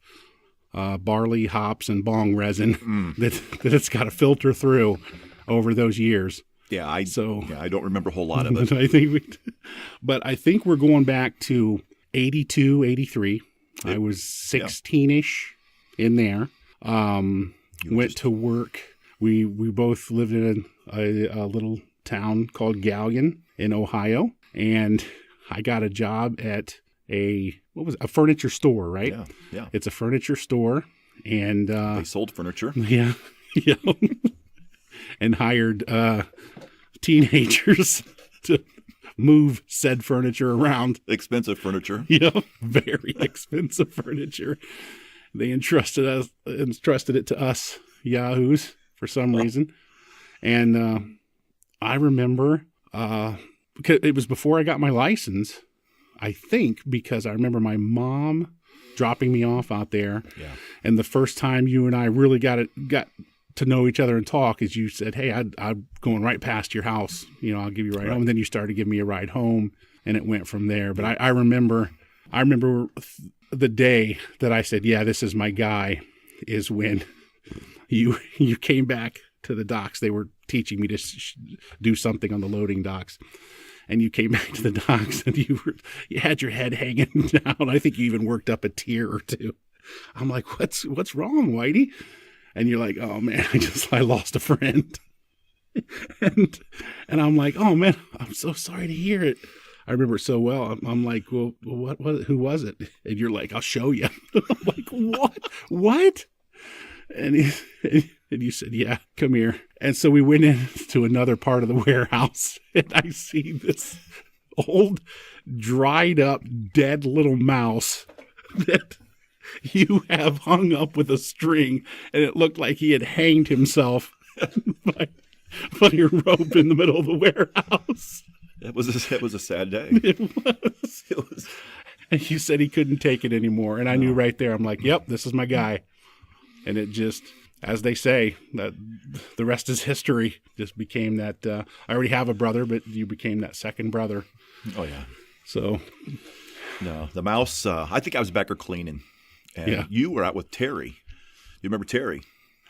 barley, hops, and bong resin that it's got to filter through over those years. Yeah, I don't remember a whole lot of it. I think we're going back to 82, 83. I was 16-ish in there. Went to work. We both lived in a little town called Gallion in Ohio, and I got a job at a furniture store, right? Yeah, yeah. It's a furniture store, and They sold furniture. yeah, yeah, and hired teenagers to move said furniture around. Expensive furniture. Yeah, very expensive furniture. They entrusted it to us yahoos for some reason, and I remember because it was before I got my license. I think because I remember my mom dropping me off out there, and the first time you and I really got to know each other and talk is you said, "Hey, I'm going right past your house. I'll give you a ride home." And then you started giving me a ride home, and it went from there. But I remember the day that I said, "Yeah, this is my guy," is when you came back to the docks. They were teaching me to do something on the loading docks. And you came back to the docks and you had your head hanging down. I think you even worked up a tear or two. I'm like, what's wrong, Whitey? And you're like, "Oh man, I lost a friend." and I'm like, "Oh man, I'm so sorry to hear it." I remember it so well. I'm like, "Well, who was it?" And you're like, "I'll show you." I'm like, what? And you said, "Yeah, come here." And so we went into another part of the warehouse, and I see this old, dried up, dead little mouse that you have hung up with a string, and it looked like he had hanged himself by a rope in the middle of the warehouse. It was a sad day. It was. And you said he couldn't take it anymore, and I knew right there. I'm like, "Yep, this is my guy." And it just, as they say, that the rest is history. Just became that. I already have a brother, but you became that second brother. Oh yeah. So, no, the mouse. I think I was back there cleaning, and you were out with Terry. You remember Terry?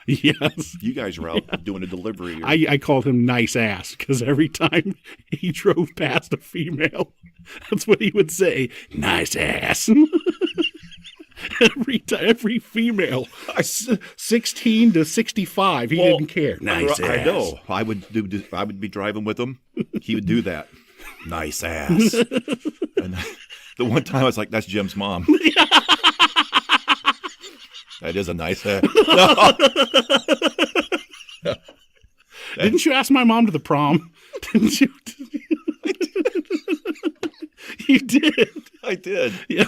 Yes. You guys were out doing a delivery. I called him Nice Ass because every time he drove past a female, that's what he would say. Nice ass. Every female, 16 to 65, he didn't care. Nice ass. I know. I would be driving with him. He would do that. Nice ass. And the one time I was like, "That's Jim's mom." That is a nice ass. No. Didn't you ask my mom to the prom? Didn't you? You did. I did. Yeah.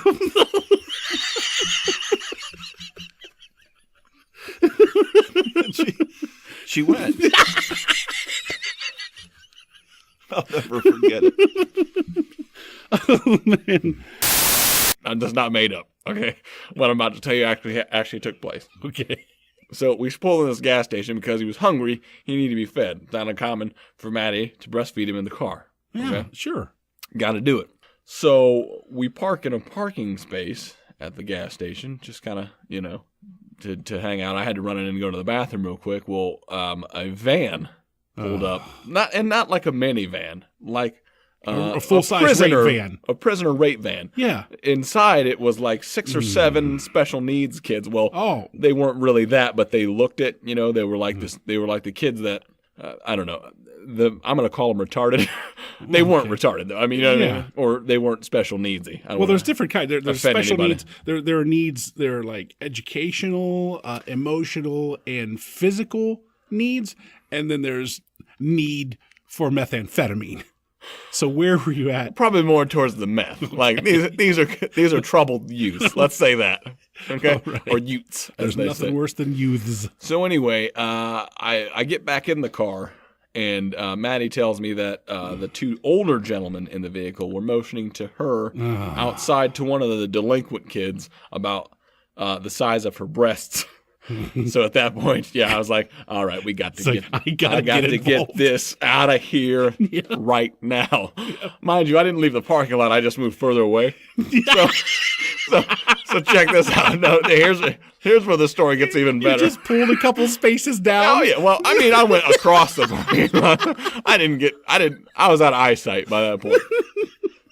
She went. I'll never forget it. Oh man. That's not made up. Okay, what I'm about to tell you actually took place. Okay. So we pulled in this gas station because he was hungry. He needed to be fed. It's not uncommon for Maddie to breastfeed him in the car. Yeah, okay? sure. Got to do it. So we park in a parking space at the gas station, just kind of, to hang out. I had to run in and go to the bathroom real quick. Well, a van pulled up, not like a minivan, like a full-size rape van. A prisoner rape van. Yeah. Inside it was like 6 or 7 special needs kids. Well, they weren't really that, but they looked it. They were like this. They were like the kids that I don't know. I'm going to call them retarded. They weren't retarded though. I mean, what I mean? Or they weren't special needsy. Well, there's different kinds. There's special needs. There are needs. There are like educational, emotional, and physical needs, and then there's need for methamphetamine. So where were you at? Probably more towards the meth. Like these are troubled youths. Let's say that. Okay, right. Or youths. There's nothing worse than youths. So anyway, I get back in the car, and Maddie tells me that the 2 older gentlemen in the vehicle were motioning to her outside to one of the delinquent kids about the size of her breasts. So at that point, I was like, "All right, we got to get this out of here right now." Yeah. Mind you, I didn't leave the parking lot; I just moved further away. So check this out. No, here's where the story gets even better. You just pulled a couple spaces down. Oh yeah. Well, I mean, I went across the parking lot. I was out of eyesight by that point.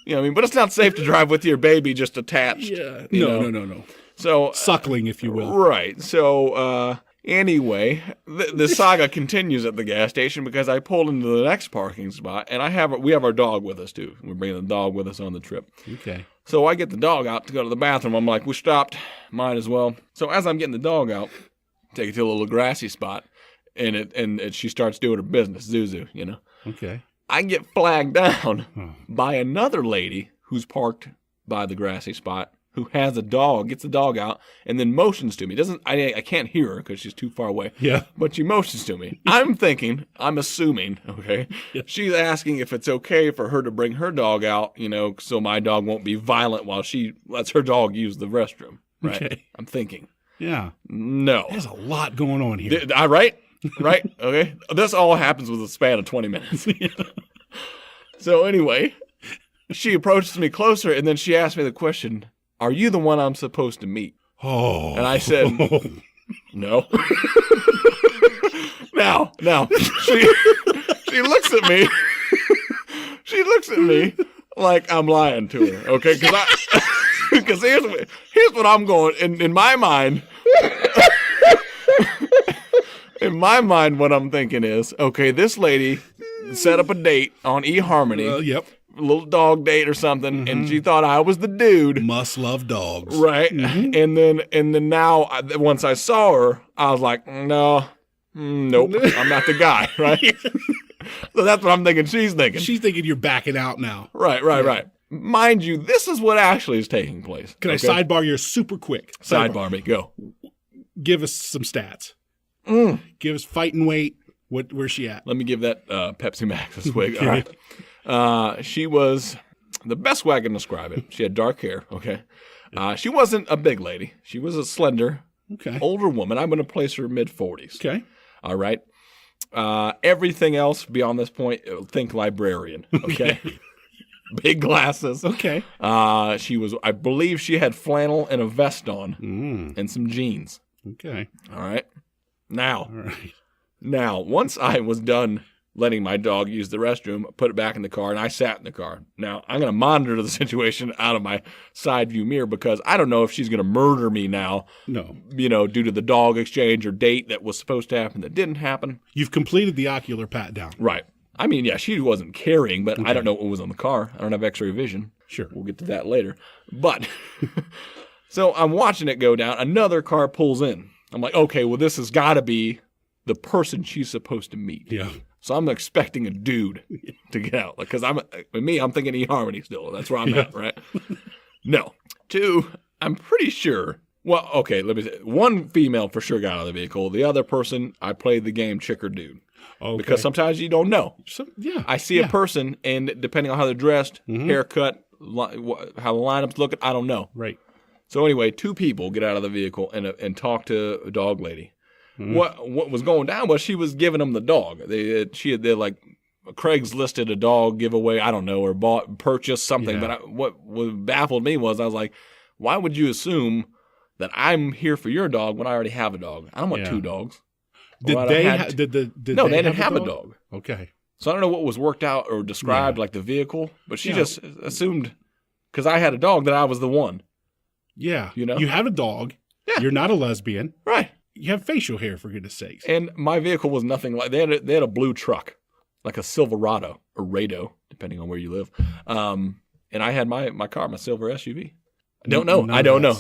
What I mean? But it's not safe to drive with your baby just attached. Yeah. No. So suckling, if you will. Right. So Anyway, the saga continues at the gas station because I pulled into the next parking spot, and we have our dog with us, too. We're bringing the dog with us on the trip. Okay. So I get the dog out to go to the bathroom. I'm like, we stopped. Might as well. So as I'm getting the dog out, take it to a little grassy spot, and she starts doing her business, Zuzu, you know. Okay. I get flagged down by another lady who's parked by the grassy spot, who has a dog, gets the dog out, and then motions to me. I can't hear her because she's too far away. Yeah. But she motions to me. I'm assuming, okay, she's asking if it's okay for her to bring her dog out, you know, so my dog won't be violent while she lets her dog use the restroom. Right. Okay. I'm thinking. Yeah. No. There's a lot going on here. Right? Right? Okay. This all happens with a span of 20 minutes. So anyway, she approaches me closer, and then she asked me the question, are you the one I'm supposed to meet? Oh. And I said, no. Now, she looks at me. She looks at me like I'm lying to her, okay? Because here's what I'm going, in my mind. In my mind, what I'm thinking is, okay, this lady set up a date on eHarmony. Yep. A little dog date or something, and she thought I was the dude. Must love dogs. Right. And then now, once I saw her, I was like, nope, I'm not the guy, right? So that's what I'm thinking she's thinking. She's thinking you're backing out now. Right. Mind you, this is what actually is taking place. Can I sidebar you super quick? Sidebar me, go. Give us some stats. Give us fighting weight. Where's she at? Let me give that Pepsi Max a swig. Okay. All right. She was, the best way I can describe it, she had dark hair, okay? She wasn't a big lady. She was a slender, older woman. I'm going to place her mid-40s. Okay. All right. Everything else beyond this point, think librarian, okay? Big glasses. Okay. I believe she had flannel and a vest on and some jeans. Okay. All right. Now, once I was done letting my dog use the restroom, put it back in the car, and I sat in the car. Now, I'm going to monitor the situation out of my side view mirror because I don't know if she's going to murder me now. No. You know, due to the dog exchange or date that was supposed to happen that didn't happen. You've completed the ocular pat down. Right. I mean, yeah, she wasn't carrying, but I don't know what was on the car. I don't have x-ray vision. Sure. We'll get to that later. But, so I'm watching it go down. Another car pulls in. I'm like, okay, well, this has got to be the person she's supposed to meet. Yeah. So I'm expecting a dude to get out. Because I'm thinking eHarmony still. That's where I'm at, right? No. Two, I'm pretty sure. Well, okay, let me say. One female for sure got out of the vehicle. The other person, I played the game chick or dude. Okay. Because sometimes you don't know. I see a person, and depending on how they're dressed, haircut, how the lineup's looking, I don't know. Right. So anyway, two people get out of the vehicle and talk to a dog lady. What was going down was she was giving them the dog. They like Craigslisted a dog giveaway, I don't know, or purchased something. Yeah. But what baffled me was I was like, why would you assume that I'm here for your dog when I already have a dog? I don't want two dogs. Did they didn't have a dog. Okay. So I don't know what was worked out or described like the vehicle, but she just assumed because I had a dog that I was the one. Yeah. You know? You have a dog. Yeah. You're not a lesbian. Right. You have facial hair, for goodness sakes. And my vehicle was nothing like they had a blue truck, like a Silverado or Rado, depending on where you live. And I had my car, my silver SUV. I don't know.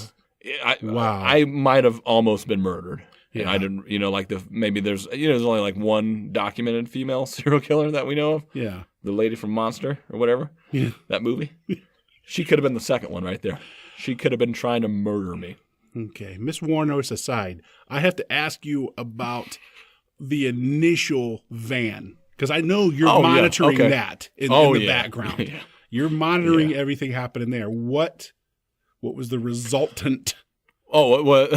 Wow. I might have almost been murdered. Yeah. And I didn't, maybe there's only like one documented female serial killer that we know of. Yeah. The lady from Monster or whatever. Yeah. That movie. She could have been the second one right there. She could have been trying to murder me. Okay. Miss Warnos aside, I have to ask you about the initial van. Because I know you're monitoring that in the background. Yeah. You're monitoring everything happening there. What was the resultant? Oh, well,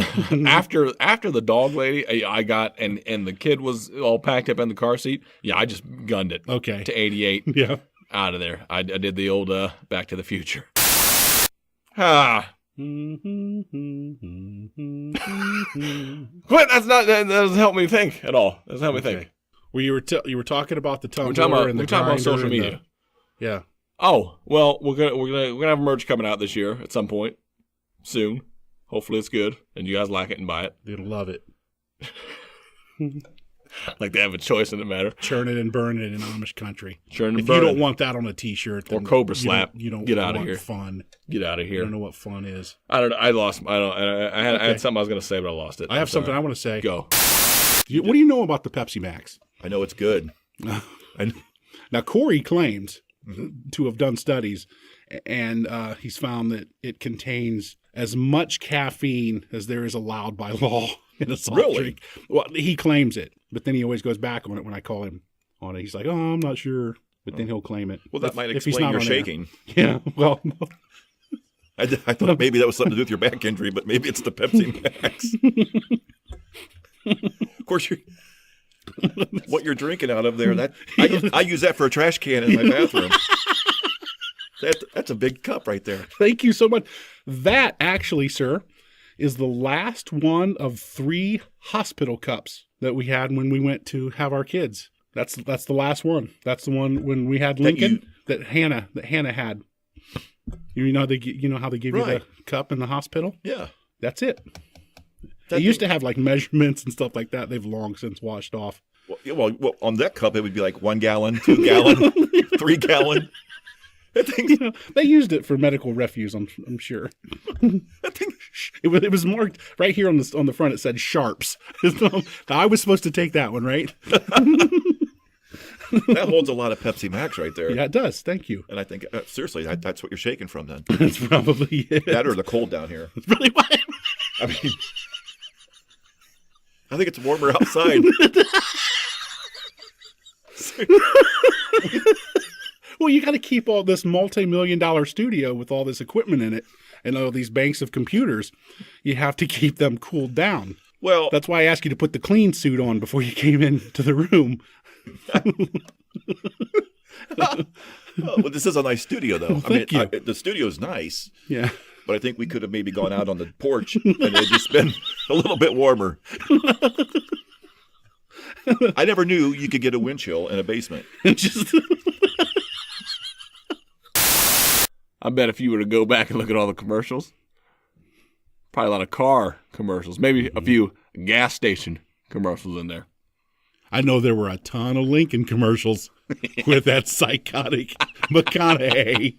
after the dog lady, I got and the kid was all packed up in the car seat. Yeah, I just gunned it. Okay. To 88. Yeah. Out of there. I did the old Back to the Future. Ah. Quit. That doesn't help me think at all. That doesn't help me think. Well, you were talking about the Tumblr we're talking about social media. Yeah. Oh well, we're gonna have merch coming out this year at some point, soon. Hopefully it's good and you guys like it and buy it. You'll love it. Like they have a choice in the matter. Churn it and burn it in Amish country. Churn and If burn you it. don't want that on a T-shirt, Or then Cobra Slap. You don't Get outta want here. Fun. Get out of I here. don't know what fun is. I don't know. I lost. I don't. I had something I was going to say, but I lost it. I have something I want to say. Go. What do you know about the Pepsi Max? I know it's good. Now, Cory claims to have done studies, and he's found that it contains as much caffeine as there is allowed by law in a soft Really? drink. Well, he claims it, but then he always goes back on it when I call him on it. He's like, "Oh, I'm not sure," but then he'll claim it. Well, that might if he's explain not your on air. shaking. Yeah, well, I thought maybe that was something to do with your back injury, but maybe it's the Pepsi Max. Of course, what you're drinking out of there, that I use that for a trash can in my bathroom. That's a big cup right there. thank you so much. That actually, sir, is the last one of 3 hospital cups that we had when we went to have our kids. That's the last one. That's the one when we had Lincoln that Hannah had. You know how they give you Right. the cup in the hospital? Yeah. That's it. That They used to have like measurements and stuff like that. They've long since washed off. Well, on that cup, it would be like 1 gallon, 2 gallon, 3 gallon. That thing, They used it for medical refuse. I'm sure. that thing, It was marked right here on the front. It said Sharps. I was supposed to take that one, right? that holds a lot of Pepsi Max right there. Yeah, it does. Thank you. And I think, seriously, that's what you're shaking from then. That's probably it. That or the cold down here. That's really what. I mean, I think it's warmer outside. Well, you got to keep all this multi-million-dollar studio with all this equipment in it and all these banks of computers. You have to keep them cooled down. Well, That's why I asked you to put the clean suit on before you came into the room. well, this is a nice studio, though. thank you. The studio's nice, Yeah. but I think we could have maybe gone out on the porch and it'd just been a little bit warmer. I never knew you could get a wind chill in a basement. Just I bet if you were to go back and look at all the commercials, probably a lot of car commercials, maybe a few gas station commercials in there. I know there were a ton of Lincoln commercials with that psychotic McConaughey.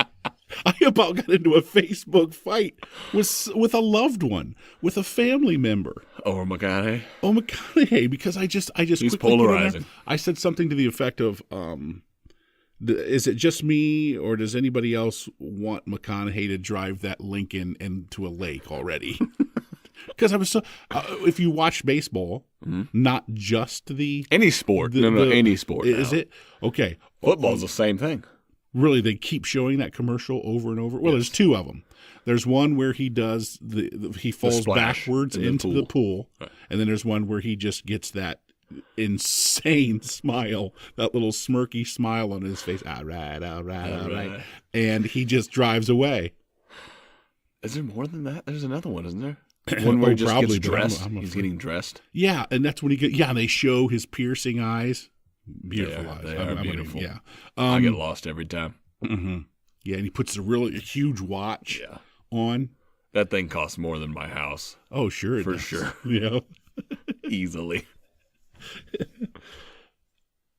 I about got into a Facebook fight with a loved one, with a family member. Or McConaughey. Oh, McConaughey, because I just He's quickly put in there- polarizing. I said something to the effect of, is it just me, or does anybody else want McConaughey to drive that Lincoln into a lake already? Because I was so. If you watch baseball, not just the Any sport. the- no, the- any sport. is now. it okay? Football's the same thing. Really, they keep showing that commercial over and over. Well, there's 2 of them. There's one where he does he falls splash backwards in the into the pool, Right. and then there's one where he just gets that insane smile, that little smirky smile on his face. All right, and he just drives away. Is there more than that? There's another one, isn't there? One where he just probably, gets but I'm- dressed. I'm He's afraid. getting dressed. Yeah, and that's when he get. Yeah, they show his piercing eyes. Beautiful eyes. They are beautiful. Yeah. I get lost every time. Yeah, and he puts a really huge watch Yeah. on. That thing costs more than my house. Oh, sure. It For does. sure. Yeah. Easily.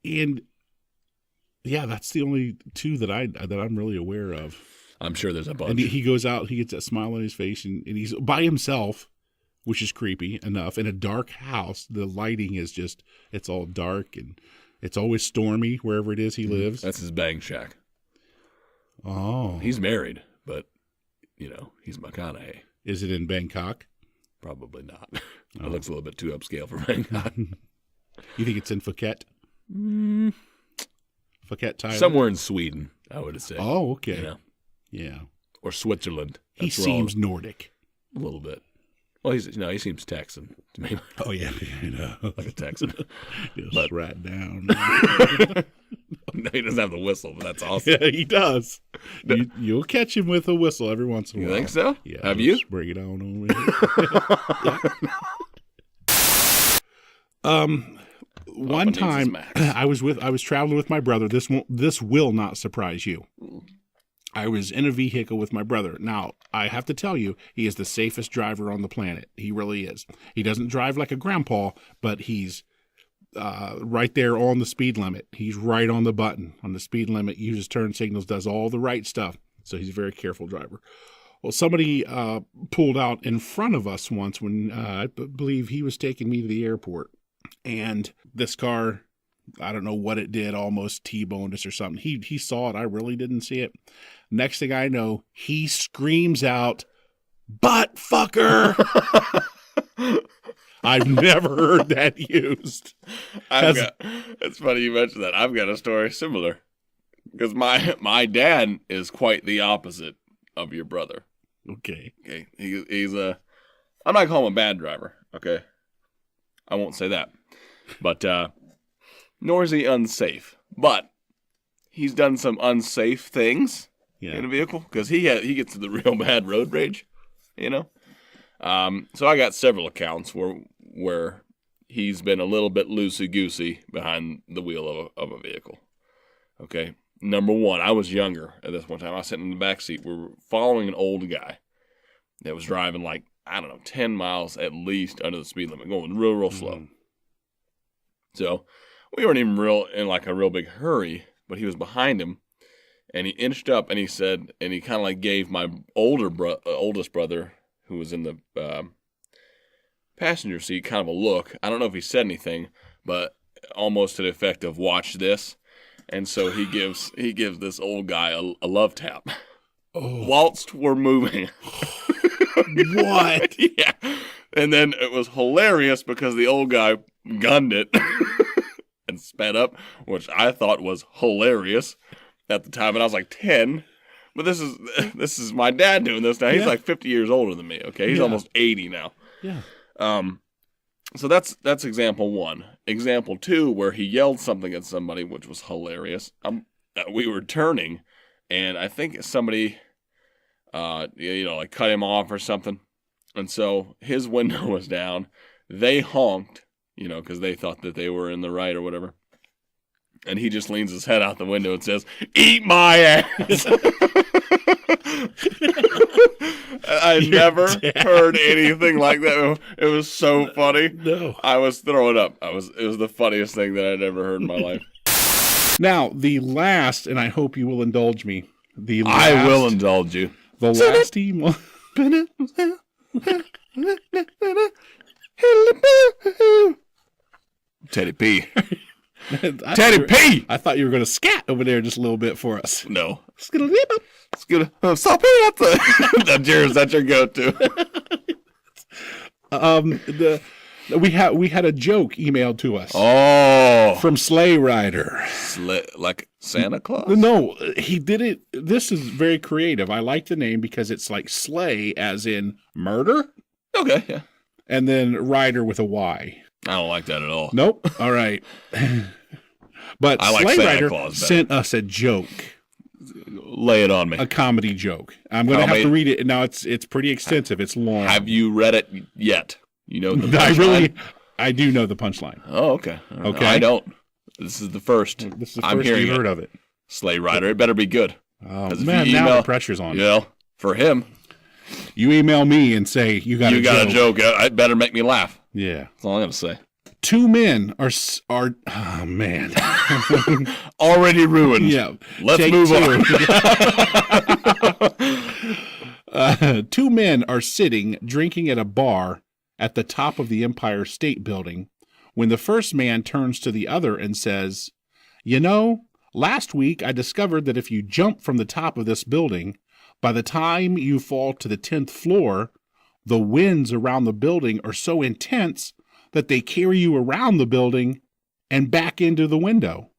And yeah, that's the only 2 that I'm really aware of. I'm sure there's a bunch. And he goes out, he gets that smile on his face, and he's by himself, which is creepy enough. In a dark house, the lighting is just, it's all dark, and it's always stormy wherever it is he lives. That's his bang shack. Oh. He's married, but, he's McConaughey. Is it in Bangkok? Probably not. It looks a little bit too upscale for Bangkok. You think it's in Phuket? Phuket, Thailand? Somewhere in Sweden, I would say. Oh, okay. You know, Yeah. or Switzerland. He That's where all- seems Nordic. a little bit. Well, he seems Texan to me, Oh, yeah. like a Texan. Just right down. No, he doesn't have the whistle, but that's awesome. Yeah, he does. You'll catch him with a whistle every once in a You while. think so? Yeah. Have you? Just bring it on over here. One needs his time Max. I was traveling with my brother. This will not surprise you. I was in a vehicle with my brother. Now, I have to tell you, he is the safest driver on the planet. He really is. He doesn't drive like a grandpa, but he's right there on the speed limit. He's right on the button on the speed limit, uses turn signals, does all the right stuff. So he's a very careful driver. Well, somebody pulled out in front of us once when I believe he was taking me to the airport. And this car, I don't know what it did, almost T-boned us or something. He saw it. I really didn't see it. Next thing I know, he screams out, "Butt fucker!" I've never heard that used. It's funny you mentioned that. I've got a story similar. Because my dad is quite the opposite of your brother. Okay. Okay. He's I'm not calling him a bad driver. Okay. I won't say that. But, nor is he unsafe. But he's done some unsafe things in a vehicle. Because he gets to the real bad road rage, you know? So I got several accounts where he's been a little bit loosey-goosey behind the wheel of a vehicle. Okay. Number one, I was younger at this one time. I was sitting in the back seat. We were following an old guy that was driving 10 miles at least under the speed limit, going real slow. So we weren't even in a real big hurry, but he was behind him, and he inched up and he said, and he kind of gave my oldest brother, who was in the passenger seat, kind of a look. I don't know if he said anything, but almost to the effect of "watch this." And so he gives this old guy a love tap whilst we're moving. What? Yeah. And then it was hilarious because the old guy gunned it and sped up, which I thought was hilarious at the time. And I was like 10. But this is my dad doing this now. He's like 50 years older than me. Okay, he's almost 80 now. Yeah. So that's example one. Example two, where he yelled something at somebody, which was hilarious. We were turning, and I think somebody, cut him off or something. And so his window was down. They honked, because they thought that they were in the right or whatever. And he just leans his head out the window and says, "Eat my ass." I never heard anything like that. It was so funny. No. I was throwing up. It was the funniest thing that I'd ever heard in my life. Now, the last, and I hope you will indulge me. I will indulge you. The last email. Teddy P. Teddy P! I thought you were going to scat over there just a little bit for us. No. Stop it. That's your go-to. We had a joke emailed to us. Oh. From Sleigh Rider. Like Santa Claus? No, he did it. This is very creative. I like the name because it's like sleigh as in murder. Okay, yeah. And then rider with a Y. I don't like that at all. Nope. All right. But I like Sleigh Santa Rider Claus better. sent us a joke. Lay it on me. A comedy joke. I'm going to have to read it. Now, it's pretty extensive. It's long. Have you read it yet? You know the punchline? I do know the punchline. Oh, okay. Okay. I don't. This is the first. This is the first you've heard of it. Sleigh Rider. It better be good. Oh, man, now the pressure's on. Yeah, for him. You email me and say, you got a joke. It better make me laugh. Yeah. That's all I'm going to say. Two men are oh, man. Already ruined. Yeah. Let's move on. Two men are sitting drinking at a bar at the top of the Empire State Building when the first man turns to the other and says, last week I discovered that if you jump from the top of this building, by the time you fall to the 10th floor, the winds around the building are so intense that they carry you around the building and back into the window.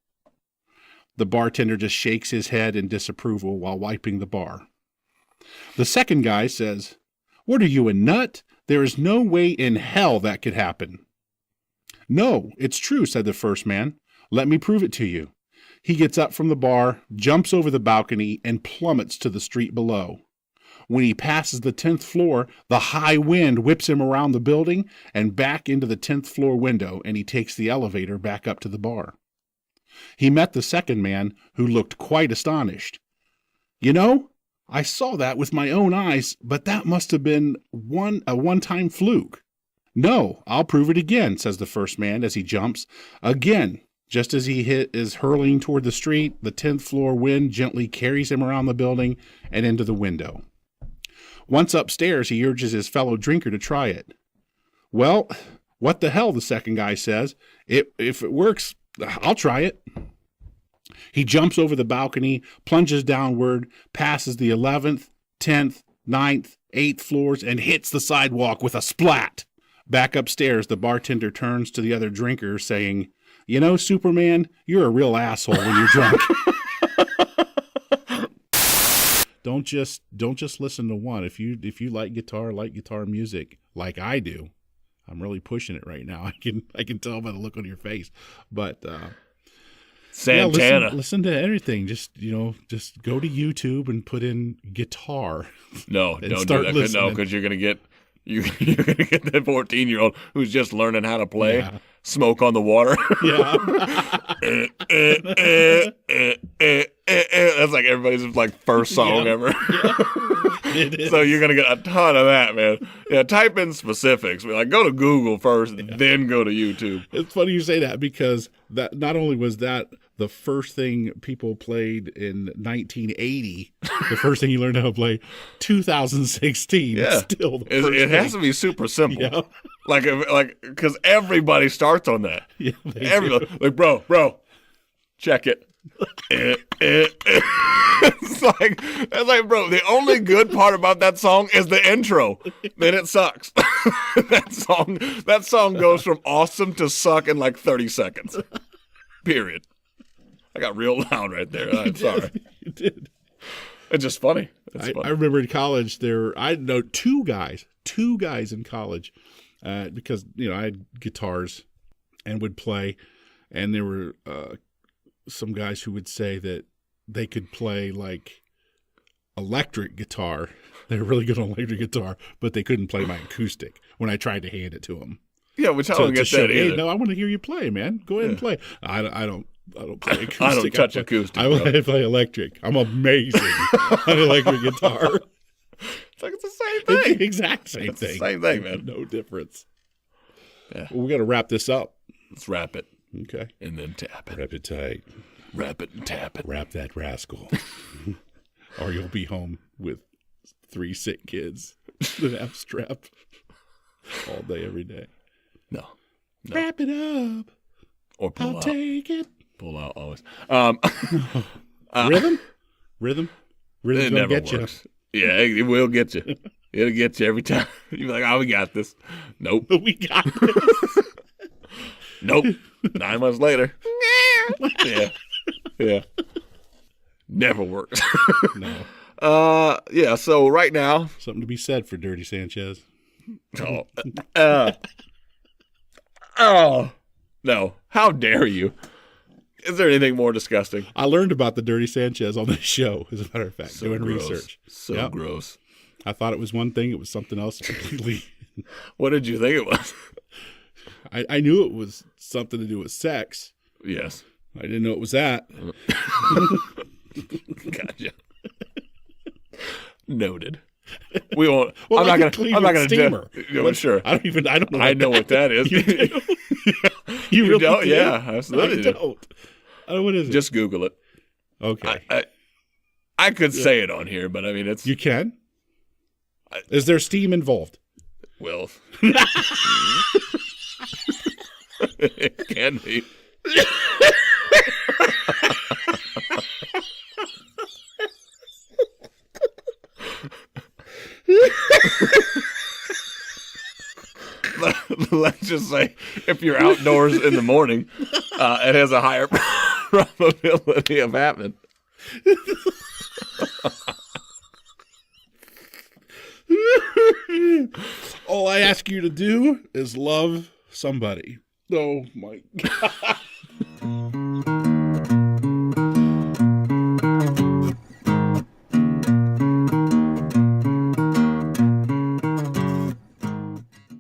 The bartender just shakes his head in disapproval while wiping the bar. The second guy says, "What are you, a nut? There is no way in hell that could happen." "No, it's true," said the first man. "Let me prove it to you." He gets up from the bar, jumps over the balcony, and plummets to the street below. When he passes the 10th floor, the high wind whips him around the building and back into the 10th floor window, and he takes the elevator back up to the bar. He met the second man, who looked quite astonished. "I saw that with my own eyes, but that must have been a one-time fluke." "No, I'll prove it again," says the first man as he jumps. Again, just as he is hurling toward the street, the 10th floor wind gently carries him around the building and into the window. Once upstairs, he urges his fellow drinker to try it. "Well, what the hell," the second guy says. If it works, I'll try it." He jumps over the balcony, plunges downward, passes the 11th, 10th, 9th, 8th floors, and hits the sidewalk with a splat. Back upstairs, the bartender turns to the other drinker, saying, "You know, Superman, you're a real asshole when you're drunk." Don't just listen to one. If you like guitar music, like I do, I'm really pushing it right now. I can tell by the look on your face. But Santana. Yeah, listen to everything. Just go to YouTube and put in guitar. No, and don't start do that. listening. No, because you're gonna get that 14-year-old who's just learning how to play. Yeah. Smoke on the water. Yeah. That's like everybody's like first song Yeah. ever. It is. So you're gonna get a ton of that, man. Yeah, type in specifics. Like go to Google first, then go to YouTube. It's funny you say that, because that not only was that the first thing people played in 1980, the first thing you learned how to play, 2016. Yeah, Still the it, first it has thing. to be super simple. Yeah. Like because everybody starts on that. Yeah, they Everybody, do. like bro, check it. It's like bro, the only good part about that song is the intro. Then it sucks. that song goes from awesome to suck in like 30 seconds. Period. I got real loud right there. I'm sorry. You did. It's just funny. I remember in college I know two guys in college, because I had guitars and would play, and there were some guys who would say that they could play like electric guitar. They were really good on electric guitar, but they couldn't play my acoustic when I tried to hand it to them. Yeah, which I don't get show, that "Hey, either. no, I want to hear you play, man. Go ahead and play." I don't play acoustic. I don't touch acoustic, I bro. play electric. I'm amazing on electric guitar. It's like it's the same thing. It's the exact same It's the thing. same thing, man. No difference. Yeah. Well, we got to wrap this up. Let's wrap it Okay. and then tap it. Wrap it tight. Wrap it and tap it. Wrap that rascal. Or you'll be home with 3 sick kids that have strep all day, every day. No. Wrap it up. Or pull I'll out. take it. Pull out always. Rhythm? Rhythm's It going to never get works. Yeah, it will get you. It'll get you every time. You'll be like, "Oh, we got this." Nope. you. We got this. Nope. 9 months later. Yeah. Never works. No. Yeah, so right now. Something to be said for Dirty Sanchez. Oh. No. How dare you? Is there anything more disgusting? I learned about the Dirty Sanchez on this show, as a matter of fact, doing gross. research. So Yep. gross. I thought it was one thing. It was something else completely. What did you think it was? I knew it was something to do with sex. Yes. I didn't know it was that. Gotcha. Noted. We won't. Well, I'm like not a gonna. I'm not gonna. steamer. Sure. I don't know. I know what that is. You do? You really don't? do? Yeah, absolutely. I do. don't. What is it? Just Google it. Okay. I could say it on here, but I mean, it's You can? Is there steam involved? well. It can be. Let's just say if you're outdoors in the morning, it has a higher probability of happening. All I ask you to do is love somebody. Oh my God.